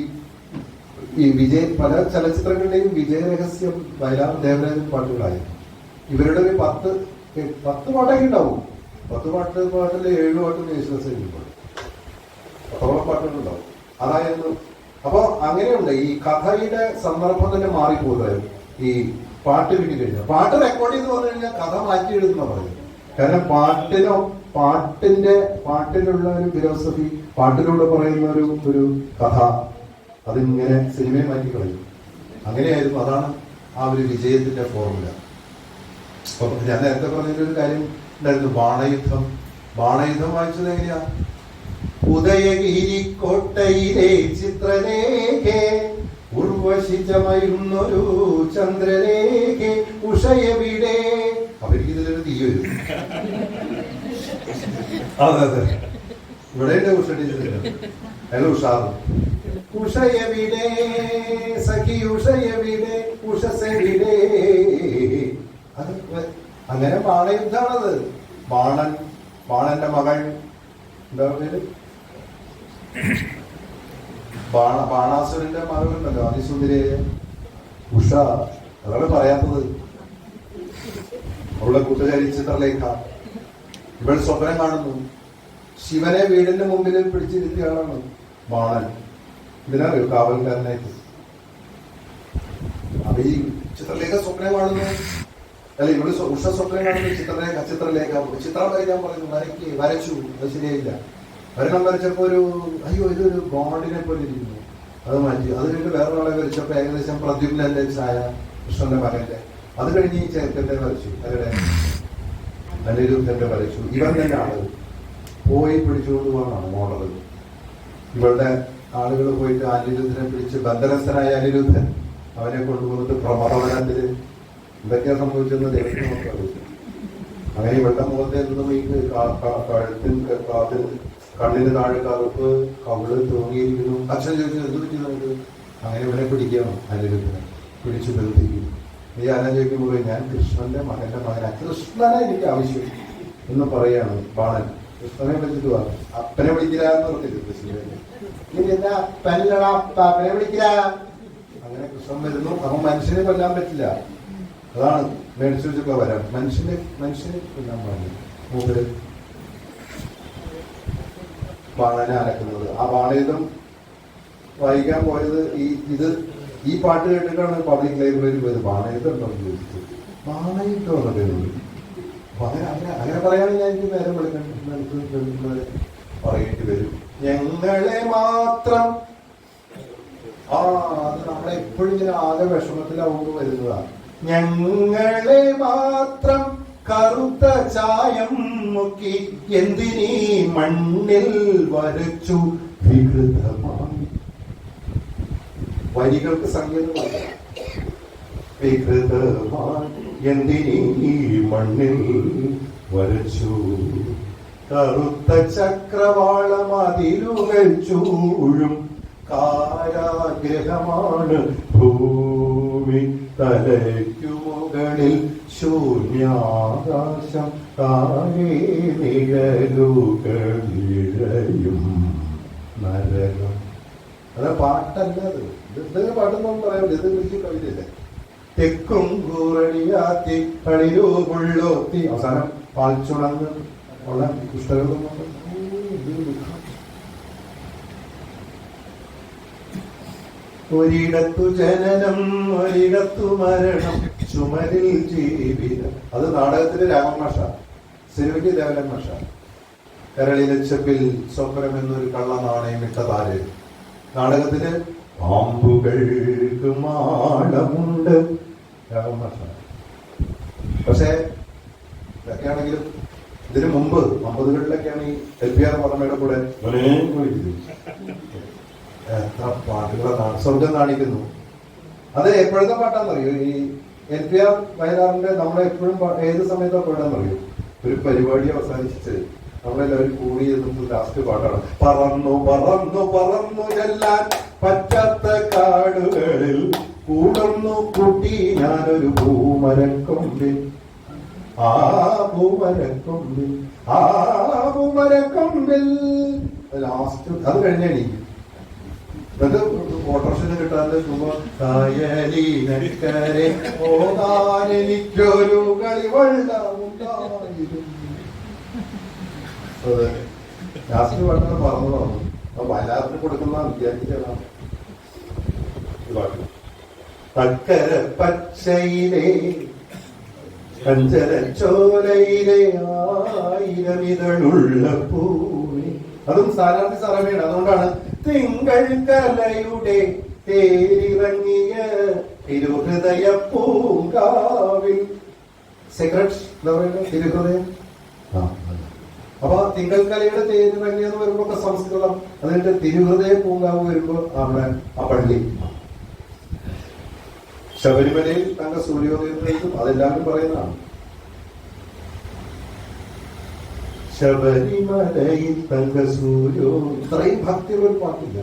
വിജയ പല ചലച്ചിത്രങ്ങളുടെയും വിജയരഹസ്യം വയലാർ ദേവരാജൻ പാട്ടുകളായിരുന്നു. ഇവരുടെ ഒരു 10 പാട്ടൊക്കെ ഉണ്ടാവും. 10 പാട്ടിൽ 7 പാട്ടും യേശുദാസ് എഴുതിയിട്ടുണ്ട്. 10 പാട്ടുകളുണ്ടാവും. അതായിരുന്നു. അപ്പൊ അങ്ങനെയുണ്ട്. ഈ കഥയുടെ സന്ദർഭം തന്നെ മാറിപ്പോകുമായിരുന്നു ഈ പാട്ട് കിട്ടി കഴിഞ്ഞാൽ. പാട്ട് റെക്കോർഡ് ചെയ്ത് പറഞ്ഞു കഴിഞ്ഞാൽ കഥ മാറ്റി എഴുതുന്ന പറയുന്നത്. കാരണം പാട്ടിലുള്ള ഒരു ഫിലോസഫി, പാട്ടിലൂടെ പറയുന്ന ഒരു കഥ, അതിങ്ങനെ സിനിമയെ മാറ്റി കളയും. അങ്ങനെയായിരുന്നു. അതാണ് ആ ഒരു വിജയത്തിന്റെ ഫോർമുല. അപ്പൊ ഞാൻ നേരത്തെ പറഞ്ഞൊരു കാര്യം ഉണ്ടായിരുന്നു, ബാണയുദ്ധം. ബാണയുദ്ധം വായിച്ചത് എങ്ങനെയാ? ഉദയഗിരിക്കോട്ടയിലെ ചിത്രരേഖേ ഉർവശി ചമയുന്നൊരു ചന്ദ്രരേഖേ ഉഷയവിടെ. അവർക്ക് ഇതിലൊരു തീ വരും. അതെ, ഇവിടെ ഉഷ ടീച്ചർ അല്ല ഉഷാറ്. ഉഷയവിടെ സഖി ഉഷയവിടെ ഉഷസവിടെ. അത് അങ്ങനെ ബാണയുദ്ധാണത്. ബാണന്റെ മകൾ എന്താ പേര്? ബാണാസുരന്റെ മകളുണ്ടല്ലോ, അതിസുന്ദരിയായ ഉഷ. അതാണ് പറയാത്തത്. അവളുടെ കൂട്ടുകാരി ചിത്രലേഖ. ഇവൾ സ്വപ്നം കാണുന്നു. ശിവനെ വീടിന്റെ മുമ്പിൽ പിടിച്ചിരുത്തിയാണ് ബാണൻ. ഇതിനറിയോ? കാവൽക്കാരനായിട്ട്. അപ്പൊ ഈ ചിത്രലേഖ സ്വപ്നം കാണുന്നു. അല്ല, ഇവിടെ ഉഷ സ്വപ്നം കാണുന്നു. ചിത്രലേഖ ചിത്രം വരയ്ക്കാൻ പറയുന്നു. വരച്ചു. അത് ശരിയായില്ല. ഒരെണ്ണം വരച്ചപ്പോ അയ്യോ ഇതൊരു ഗോഡിനെ പോലെ ഇരിക്കുന്നു. അത് മാറ്റി. അത് കഴിഞ്ഞ് വേറൊരാളെ വരച്ചപ്പോ ഏകദേശം പ്രദ്യുമ്നന്റെ ഛായ, കൃഷ്ണന്റെ മകന്റെ. അത് കഴിഞ്ഞ് ഈ ചേർക്കന്റെ വരച്ചു. അവരുടെ അനിരുദ്ധന്റെ വരച്ചു. ഇവൻ തന്നെ ആള് പോയി പിടിച്ചുകൊണ്ട് പോകാനാണ് മോഡൽ. ഇവളുടെ ആളുകൾ പോയിട്ട് അനിരുദ്ധനെ പിടിച്ച്, ബന്ധനസ്ഥനായ അനിരുദ്ധൻ അവനെ കൊണ്ടുപോയിട്ട് പ്രമദവനത്തില് എന്തൊക്കെയാ സംഭവിച്ചെന്ന് ദൈവത്തിന് നമുക്ക് അറിയിച്ചു. അങ്ങനെ ഇവളുടെ മുഖത്തെ നിന്നും ഈ കണ്ണിന് താഴെ കറുപ്പ്, കവിള് തൂങ്ങിയിരിക്കുന്നു. അച്ഛൻ ചോദിച്ചു എന്ത് പറ്റി നമുക്ക്? അങ്ങനെ ഇവനെ പിടിക്കണം. അനിരുദ്ധനെ പിടിച്ചു ബന്ധിക്കുന്നു. നീ ആരാ ചോദിക്കുമ്പോൾ ഞാൻ കൃഷ്ണന്റെ മകന്റെ മകനാ, കൃഷ്ണനെ എനിക്ക് ആവശ്യം എന്ന് പറയാണ് ബാണൻ. കൃഷ്ണനെ വിളിച്ചിട്ട് പറഞ്ഞു, അപ്പനെ വിളിക്കില്ല എന്ന് പറഞ്ഞിട്ട് കൃഷ്ണനെ, ഇനി എന്താ അപ്പനല്ലടാ, അപ്പനെ വിളിക്കില്ല. അങ്ങനെ കൃഷ്ണൻ വരുന്നു. അപ്പൊ മനുഷ്യനെ കൊല്ലാൻ പറ്റില്ല, അതാണ് മേടിച്ചു വെച്ചൊക്കെ വരാം. മനുഷ്യനെ കൊല്ലാൻ പാടില്ല. മൂപ്പര് ബാണനെ അലക്കുന്നത്. ആ ബാണയുധം വായിക്കാൻ പോയത് ഈ പാട്ട് കേട്ടിട്ടാണ് പബ്ലിക് ലൈബ്രറി പോയത്. ബാണയുധം ഉണ്ടോ എന്ന് ചോദിച്ചത്. ബാണയുധം എന്നൊക്കെ അങ്ങനെ പറയുകയാണെങ്കിൽ ഞാൻ എനിക്ക് നേരം വിളിക്കാൻ പറയേണ്ടി വരും. ഞങ്ങളെ മാത്രം അത് നമ്മളെപ്പോഴും ഇങ്ങനെ ആകെ വിഷമത്തിലാവുമ്പോൾ വരുന്നതാണ്. ഞങ്ങളെ മാത്രം കറുത്ത ചായം മുക്കി എന്തിനീ മണ്ണിൽ വരച്ചു വികൃതമായി. വരികൾക്ക് സംഗീതമാണ്. വികൃതമായി എന്തിനീ മണ്ണിൽ വരച്ചു കറുത്ത ചക്രവാളം അതിരുകൾ ചൂഴും കാരാഗ്രഹമാണ് ഭൂമി. തലയ്ക്കു മുകളിൽ ശൂന്യാകാശം, താഴെ നിഴലുകളിഴയും നരകം. അത് പാട്ടല്ല, അത് എന്തെങ്കിലും പാട്ടെന്നൊന്നും പറയാൻ പറ്റില്ല. ഇത് വലിയ കവിതയല്ലേ. തെക്കും കൂറണിയാത്തി കളിരൂപുള്ളോത്തി. അവസാനം പാൽച്ചുണങ്ങ് ഉള്ള പുസ്തകം. ഒരിടത്തു ജനനം ഒരിടത്തു മരണം ചുമരിൽ ജീവിതം. അത് നാടകത്തിലെ രാമമാഷ, സിനിമയ്ക്ക് ദേവലമാഷ. കരളിലച്ചപ്പിൽ സ്വപ്നം എന്നൊരു കള്ള നാണയം ഇട്ട താര്. നാടകത്തില് പാമ്പുകൾക്ക് മാളമുണ്ട്, രാമമാഷ. പക്ഷെ ഇതൊക്കെയാണെങ്കിലും ഇതിനു മുമ്പ് 50കളിലൊക്കെയാണ് ഈ LPR വർമ്മയുടെ കൂടെ എത്ര പാട്ടുകളാണ് സ്വർഗം കാണിക്കുന്നു. അത് എപ്പോഴത്തെ പാട്ടാന്നറിയോ? ഈ LPR വയലാറിന്റെ നമ്മളെപ്പോഴും ഏത് സമയത്താ പാടാന്നറിയോ? ഒരു പരിപാടി അവസാനിച്ചിട്ട് നമ്മളെല്ലാവരും കൂടി എന്നും ലാസ്റ്റ് പാട്ടാണ്. പറന്നു പറന്നു പറന്നു ചെല്ലാൻ പറ്റാത്ത കാടുകളിൽ കൂടുന്നു കൂട്ടി ഞാനൊരു പൂമരക്കൊമ്പിൽ. ആ പൂമരക്കൊമ്പിൽ, ആ പൂമരക്കൊമ്പിൽ. ലാസ്റ്റ് അത് കഴിഞ്ഞാണ് അത് ഓട്ടോറിക്ഷന് കിട്ടാതെ കായലിനക്കരെ പോകാനെനിക്കൊരു കളിവെള്ളമുണ്ടായിരുന്നു. അതെ, ലാസ്റ്റ് പാട്ടാണ് പറഞ്ഞു പറഞ്ഞു. അപ്പൊ വയലാറിന് കൊടുക്കുന്ന വിദ്യാർത്ഥികളാണ് തക്കര പച്ചയിലെ കഞ്ചരച്ചോലയിലെ ആയിരമിതളുള്ള പൂവി. അതും സ്ഥാനാർത്ഥി സാറമയാണ്. അതുകൊണ്ടാണ് തിങ്കൾ കലയുടെ തേരിറങ്ങിയ തിരുഹൃദയ പൂങ്കാവിൽ. സെക്രട്ട് എന്താ പറയുക? തിരുഹൃദയം. അപ്പൊ തിങ്കൾ കലയുടെ തേരിറങ്ങിയെന്ന് വരുമ്പോ സംസ്കൃതം. അതിന്റെ തിരുഹൃദയ പൂങ്കാവ് വരുമ്പോ അവിടെ ആ പള്ളി. ശബരിമലയിൽ തന്റെ സൂര്യോദയത്തിലേക്കും അതെല്ലാവരും പറയുന്നതാണ്. ശബരിമലയിൽ തങ്ക സൂര്യോ. ഇത്രയും ഭക്തിയുള്ള ഒരു പാട്ടില്ല.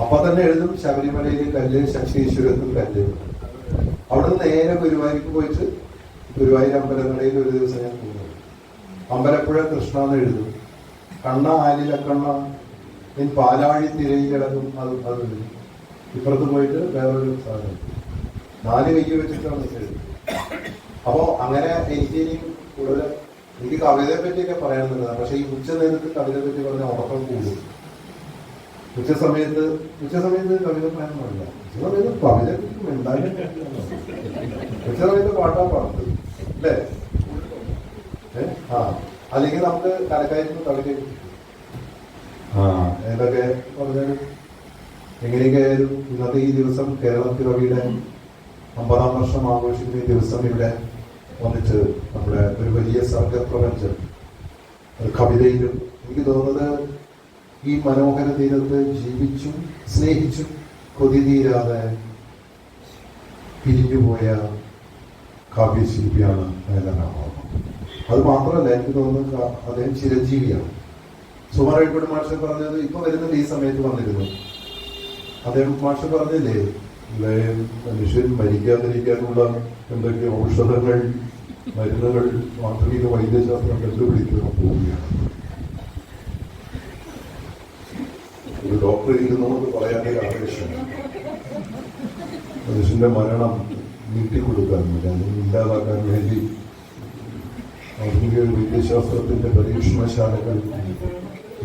അപ്പൊ തന്നെ എഴുതും ശബരിമലയിൽ കല്ല്, ശക്തീശ്വരത്തും കല്ല്. അവിടെ നിന്ന് നേരെ ഗുരുവായൂർക്ക് പോയിട്ട് ഗുരുവായൂർ അമ്പലനടയിൽ ഒരു ദിവസം ഞാൻ പോകുന്നത്. അമ്പലപ്പുഴ കൃഷ്ണ എന്ന് എഴുതും. കണ്ണ ആലിലക്കണ്ണ ഞാൻ പാലാഴി തിരയിലിടക്കും. അത് എഴുതും. ഇപ്പുറത്ത് പോയിട്ട് വേറൊരു സാധനം 4 കൈ വെച്ചിട്ടാണ് എഴുതും. അപ്പോ അങ്ങനെ എനിക്ക് ഇനിയും കൂടുതൽ എനിക്ക് കവിതയെ പറ്റിയൊക്കെ പറയാനുള്ളതാണ്. പക്ഷെ ഈ ഉച്ച നേരത്ത് കവിതയെ പറ്റി പറഞ്ഞ ഉറക്കം കൂടും. ഉച്ച സമയത്ത് കവിത പറയാൻ പാടില്ല. ഉച്ച സമയത്ത് കവിതയെ പറ്റി ഉണ്ടാകും. ഉച്ച സമയത്ത് പാട്ടാൻ പാടുന്നത് അല്ലേ? അല്ലെങ്കിൽ നമുക്ക് കലക്കായിരുന്നു കവിത. ഏതൊക്കെ പറഞ്ഞാലും എങ്ങനെയൊക്കെ ആയാലും ഇന്നത്തെ ഈ ദിവസം കേരളപ്പിറവിയുടെ 50ാം വർഷം ആഘോഷിക്കുന്ന ഈ ദിവസം ഇവിടെ വന്നിട്ട് നമ്മുടെ ഒരു വലിയ സർഗപ്രപഞ്ചം കവിതയിലും എനിക്ക് തോന്നുന്നത് ഈ മനോഹര തീരത്ത് ജീവിച്ചും സ്നേഹിച്ചും കൊതി തീരാതെ പിരിഞ്ഞുപോയ കാവ്യശില്പിയാണ് വയലാർ. അത് മാത്രമല്ല, എനിക്ക് തോന്നുന്നത് അദ്ദേഹം ചിരഞ്ജീവിയാണ്. സുമാരഴിക്കോട് മാഷ് പറഞ്ഞത് ഇപ്പൊ വരുന്നത് ഈ സമയത്ത് വന്നിരുന്നു. അദ്ദേഹം മാഷ് പറഞ്ഞില്ലേ, അല്ലെ മനുഷ്യൻ മരിക്കാതിരിക്കാനുള്ള എന്തൊക്കെ ഔഷധങ്ങൾ, മരുന്നുകൾ ആധുനിക വൈദ്യശാസ്ത്രം കണ്ടുപിടിക്കാൻ പോവുകയാണ്. ഒരു ഡോക്ടർ ഇരിക്കുന്നവർക്ക് പറയാനൊരു ആവേശം, മനുഷ്യന്റെ മരണം നീട്ടിക്കൊടുക്കാൻ വേണ്ടി, അതിന് ഇല്ലാതാക്കാൻ വേണ്ടി ആധുനിക വൈദ്യശാസ്ത്രത്തിന്റെ പരീക്ഷണശാലകൾ.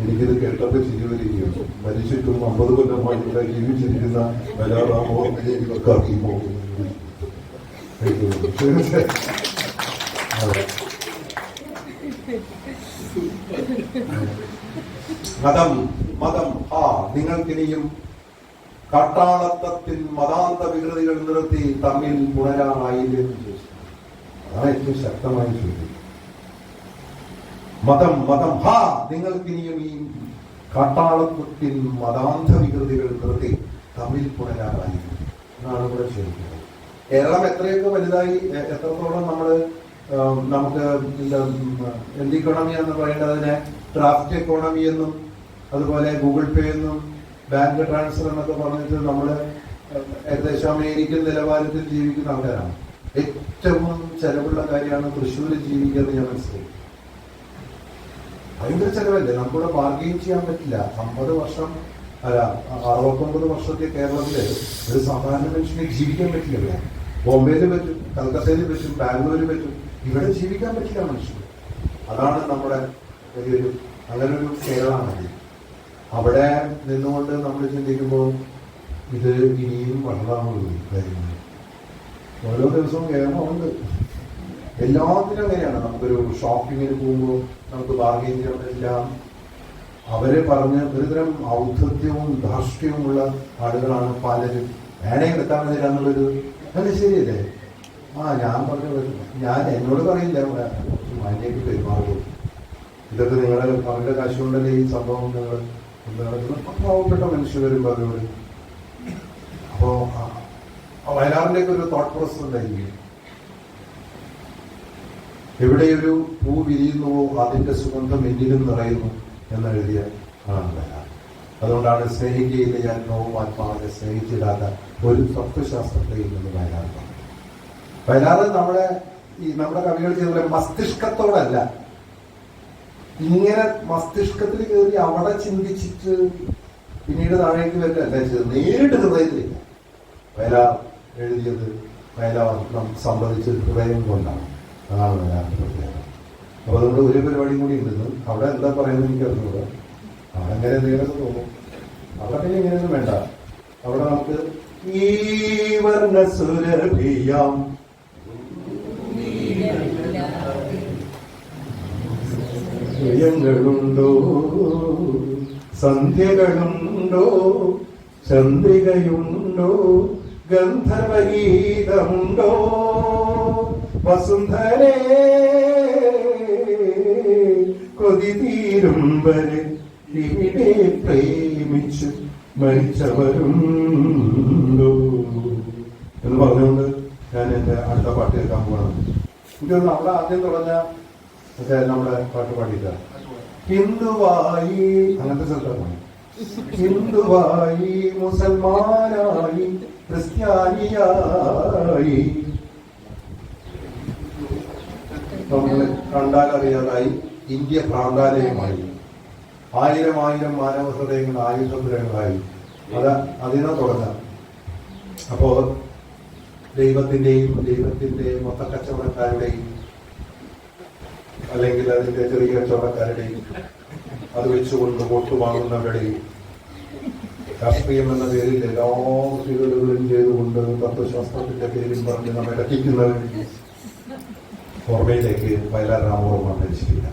എനിക്കിത് കേട്ടപ്പോൾ ചിരി വരികയാണ്. മരിച്ചിട്ടും 50 കൊല്ലമായിട്ട് ജീവിച്ചിരിക്കുന്ന ബലാറാമോഹനെ ഇവർക്കാക്കി പോകുന്നത്. മതം മതം നിങ്ങൾക്കിനിയും കാട്ടാളത്തത്തിൽ മതാന്ത വികൃതികൾ നിർത്തി തമ്മിൽ പുണരാനായില്ലെന്ന് ചോദിച്ചു. അതാണ് ഏറ്റവും ശക്തമായി ചോദിച്ചത്. മതം മതം നിങ്ങൾക്കിനിയും ഈ കാട്ടാളത്വത്തിൽ മതാന്ത വികൃതികൾ നിർത്തി തമ്മിൽ പുണരാനായില്ല എന്നാണ് ഇവിടെ ചോദിക്കുന്നത്. കേരളം എത്രയൊക്കെ വലുതായി, എത്രത്തോളം നമുക്ക് എന്ത് ഇക്കോണമി എന്ന് പറയേണ്ടതിനെ ഡ്രാഫ്റ്റ് എക്കോണമി എന്നും അതുപോലെ ഗൂഗിൾ പേ എന്നും ബാങ്ക് ട്രാൻസ്ഫർ എന്നൊക്കെ പറഞ്ഞിട്ട് നമ്മൾ ഏകദേശം അമേരിക്കൻ നിലവാരത്തിൽ ജീവിക്കുന്ന ആൾക്കാരാണ്. ഏറ്റവും ചെലവുള്ള കാര്യമാണ് തൃശ്ശൂർ ജീവിക്കുക എന്ന് ഞാൻ മനസ്സിലാക്കി. ഭയങ്കര ചെലവല്ലേ, നമുക്കിവിടെ ബാർഗെയിൻ ചെയ്യാൻ പറ്റില്ല. 50 വർഷം അല്ല 69 വർഷത്തെ കേരളത്തില് ഒരു സാധാരണ മനുഷ്യനെ ജീവിക്കാൻ പറ്റില്ല. ബോംബെയിൽ പറ്റും, കൽക്കത്തയിൽ പറ്റും, ബാംഗ്ലൂരിൽ പറ്റും, ഇവിടെ ജീവിക്കാൻ പറ്റില്ല മനുഷ്യന്. അതാണ് നമ്മുടെ വലിയൊരു അങ്ങനൊരു കേരളമാണ്. അവിടെ നിന്നുകൊണ്ട് നമ്മൾ ചിന്തിക്കുമ്പോൾ ഇത് ഇനിയും വളരാനുള്ള കാര്യങ്ങൾ. ഓരോ ദിവസവും കേരളമുണ്ട്. എല്ലാത്തിനും അങ്ങനെയാണ്. നമുക്കൊരു ഷോപ്പിങ്ങിന് പോകുമ്പോൾ നമുക്ക് ബാർഗെയിൻ ചെയ്യാൻ പറ്റില്ല. അവരെ പറഞ്ഞ് ഒരുതരം ഔദ്ധത്യവും ധാർഷ്ട്യവുമുള്ള ആളുകളാണ് പലരും. വേണേ എടുക്കാൻ പറ്റില്ല എന്നുള്ളൊരു അല്ല, ശരിയല്ലേ? ഞാൻ പറഞ്ഞു, ഞാൻ എന്നോട് പറയില്ല, മാന്യക്ക് പെരുമാറും. ഇതൊക്കെ നിങ്ങളുടെ അവരുടെ കാശ് കൊണ്ടല്ലേ ഈ സംഭവം നിങ്ങൾ പാവപ്പെട്ട മനുഷ്യരും അവരോട്. അപ്പോ വയലാറിന്റെ ഒക്കെ ഒരു തോട്ട് പ്രോസസ് ഉണ്ടായിരിക്കും. എവിടെയൊരു പൂ വിരിയുന്നുവോ അതിന്റെ സുഗന്ധം എന്നിലും നിറയുന്നു എന്നെഴുതിയ ആണ് വയലാർ. അതുകൊണ്ടാണ് സ്നേഹിക്കയില്ല ഞാൻ നോവും ആത്മാവിനെ സ്നേഹിച്ചിടാത്ത ഒരു തത്വശാസ്ത്രത്തെയും എന്ന് വയലാർ പറഞ്ഞു. വയലാർ നമ്മുടെ കവികൾ ചെയ്ത മസ്തിഷ്കത്തോടല്ല, ഇങ്ങനെ മസ്തിഷ്കത്തിൽ കയറി അവിടെ ചിന്തിച്ചിട്ട് പിന്നീട് താഴേക്ക് വരില്ല ചെയ്ത് നേരിട്ട് ഹൃദയത്തിലില്ല. വയലാർ എഴുതിയത് വയലാർ സംബന്ധിച്ച് ഹൃദയം കൊണ്ടാണ്. അതാണ് വയലാറിന്റെ പ്രത്യേകത. അപ്പൊ അതുകൊണ്ട് ഒരു പരിപാടിയും കൂടി ഉണ്ടെന്ന് അവിടെ എന്താ പറയുന്നത് എനിക്ക് അറിഞ്ഞൂടാ. അവിടെ എങ്ങനെ എന്തെങ്കിലും തോന്നും. അവിടെ പിന്നെ ഇങ്ങനെയൊന്നും വേണ്ട. അവിടെ നമുക്ക് ഈ വർണ്ണസുരഭിയാം ുണ്ടോ സന്ധ്യകളുണ്ടോ ചന്ദ്രികയുണ്ടോ ഗന്ധർവഗീതമുണ്ടോ വസുന്ധരേ കൊതി തീരും വരെ ഇവിടെ പ്രേമിച്ചു മരിച്ചവരുണ്ടോ എന്ന് പറഞ്ഞുകൊണ്ട് ഞാൻ എന്റെ അടുത്ത പാട്ട് കേൾക്കാൻ പോകണം. എനിക്കൊന്ന് അവിടെ ആദ്യം തുടങ്ങ നമ്മുടെ പാട്ട് പാടിയില്ല. ഹിന്ദുവായി അങ്ങനത്തെ സ്ഥലത്താണ്. ഹിന്ദുവായി മുസൽമാനായി ക്രിസ്ത്യാനിയായി നമ്മൾ കണ്ടാലറിയാതായി ഇന്ത്യ ഭ്രാന്താലയമായി. 1000 മാനവ ഹൃദയങ്ങൾ ആയുധപുരങ്ങളായി. അതിനെ തുടങ്ങാം. അപ്പോ ദൈവത്തിന്റെ മൊത്ത കച്ചവടക്കാരുടെയും അല്ലെങ്കിൽ അതിന്റെ ചെറിയ കച്ചവടക്കാരുടെയും അത് വെച്ചുകൊണ്ട് വോട്ട് വാങ്ങുന്നവരുടെയും രാഷ്ട്രീയം എന്ന പേരിൽ എല്ലാ വൃത്തികളും ചെയ്തുകൊണ്ട് തത്വശാസ്ത്രത്തിന്റെ പേരിൽ പറഞ്ഞ് നമ്മെ രക്ഷിക്കുന്നവരുടെ ഓർമ്മയിലേക്ക് വയലാർ രാമവർമ്മ മരിച്ചിട്ടില്ല.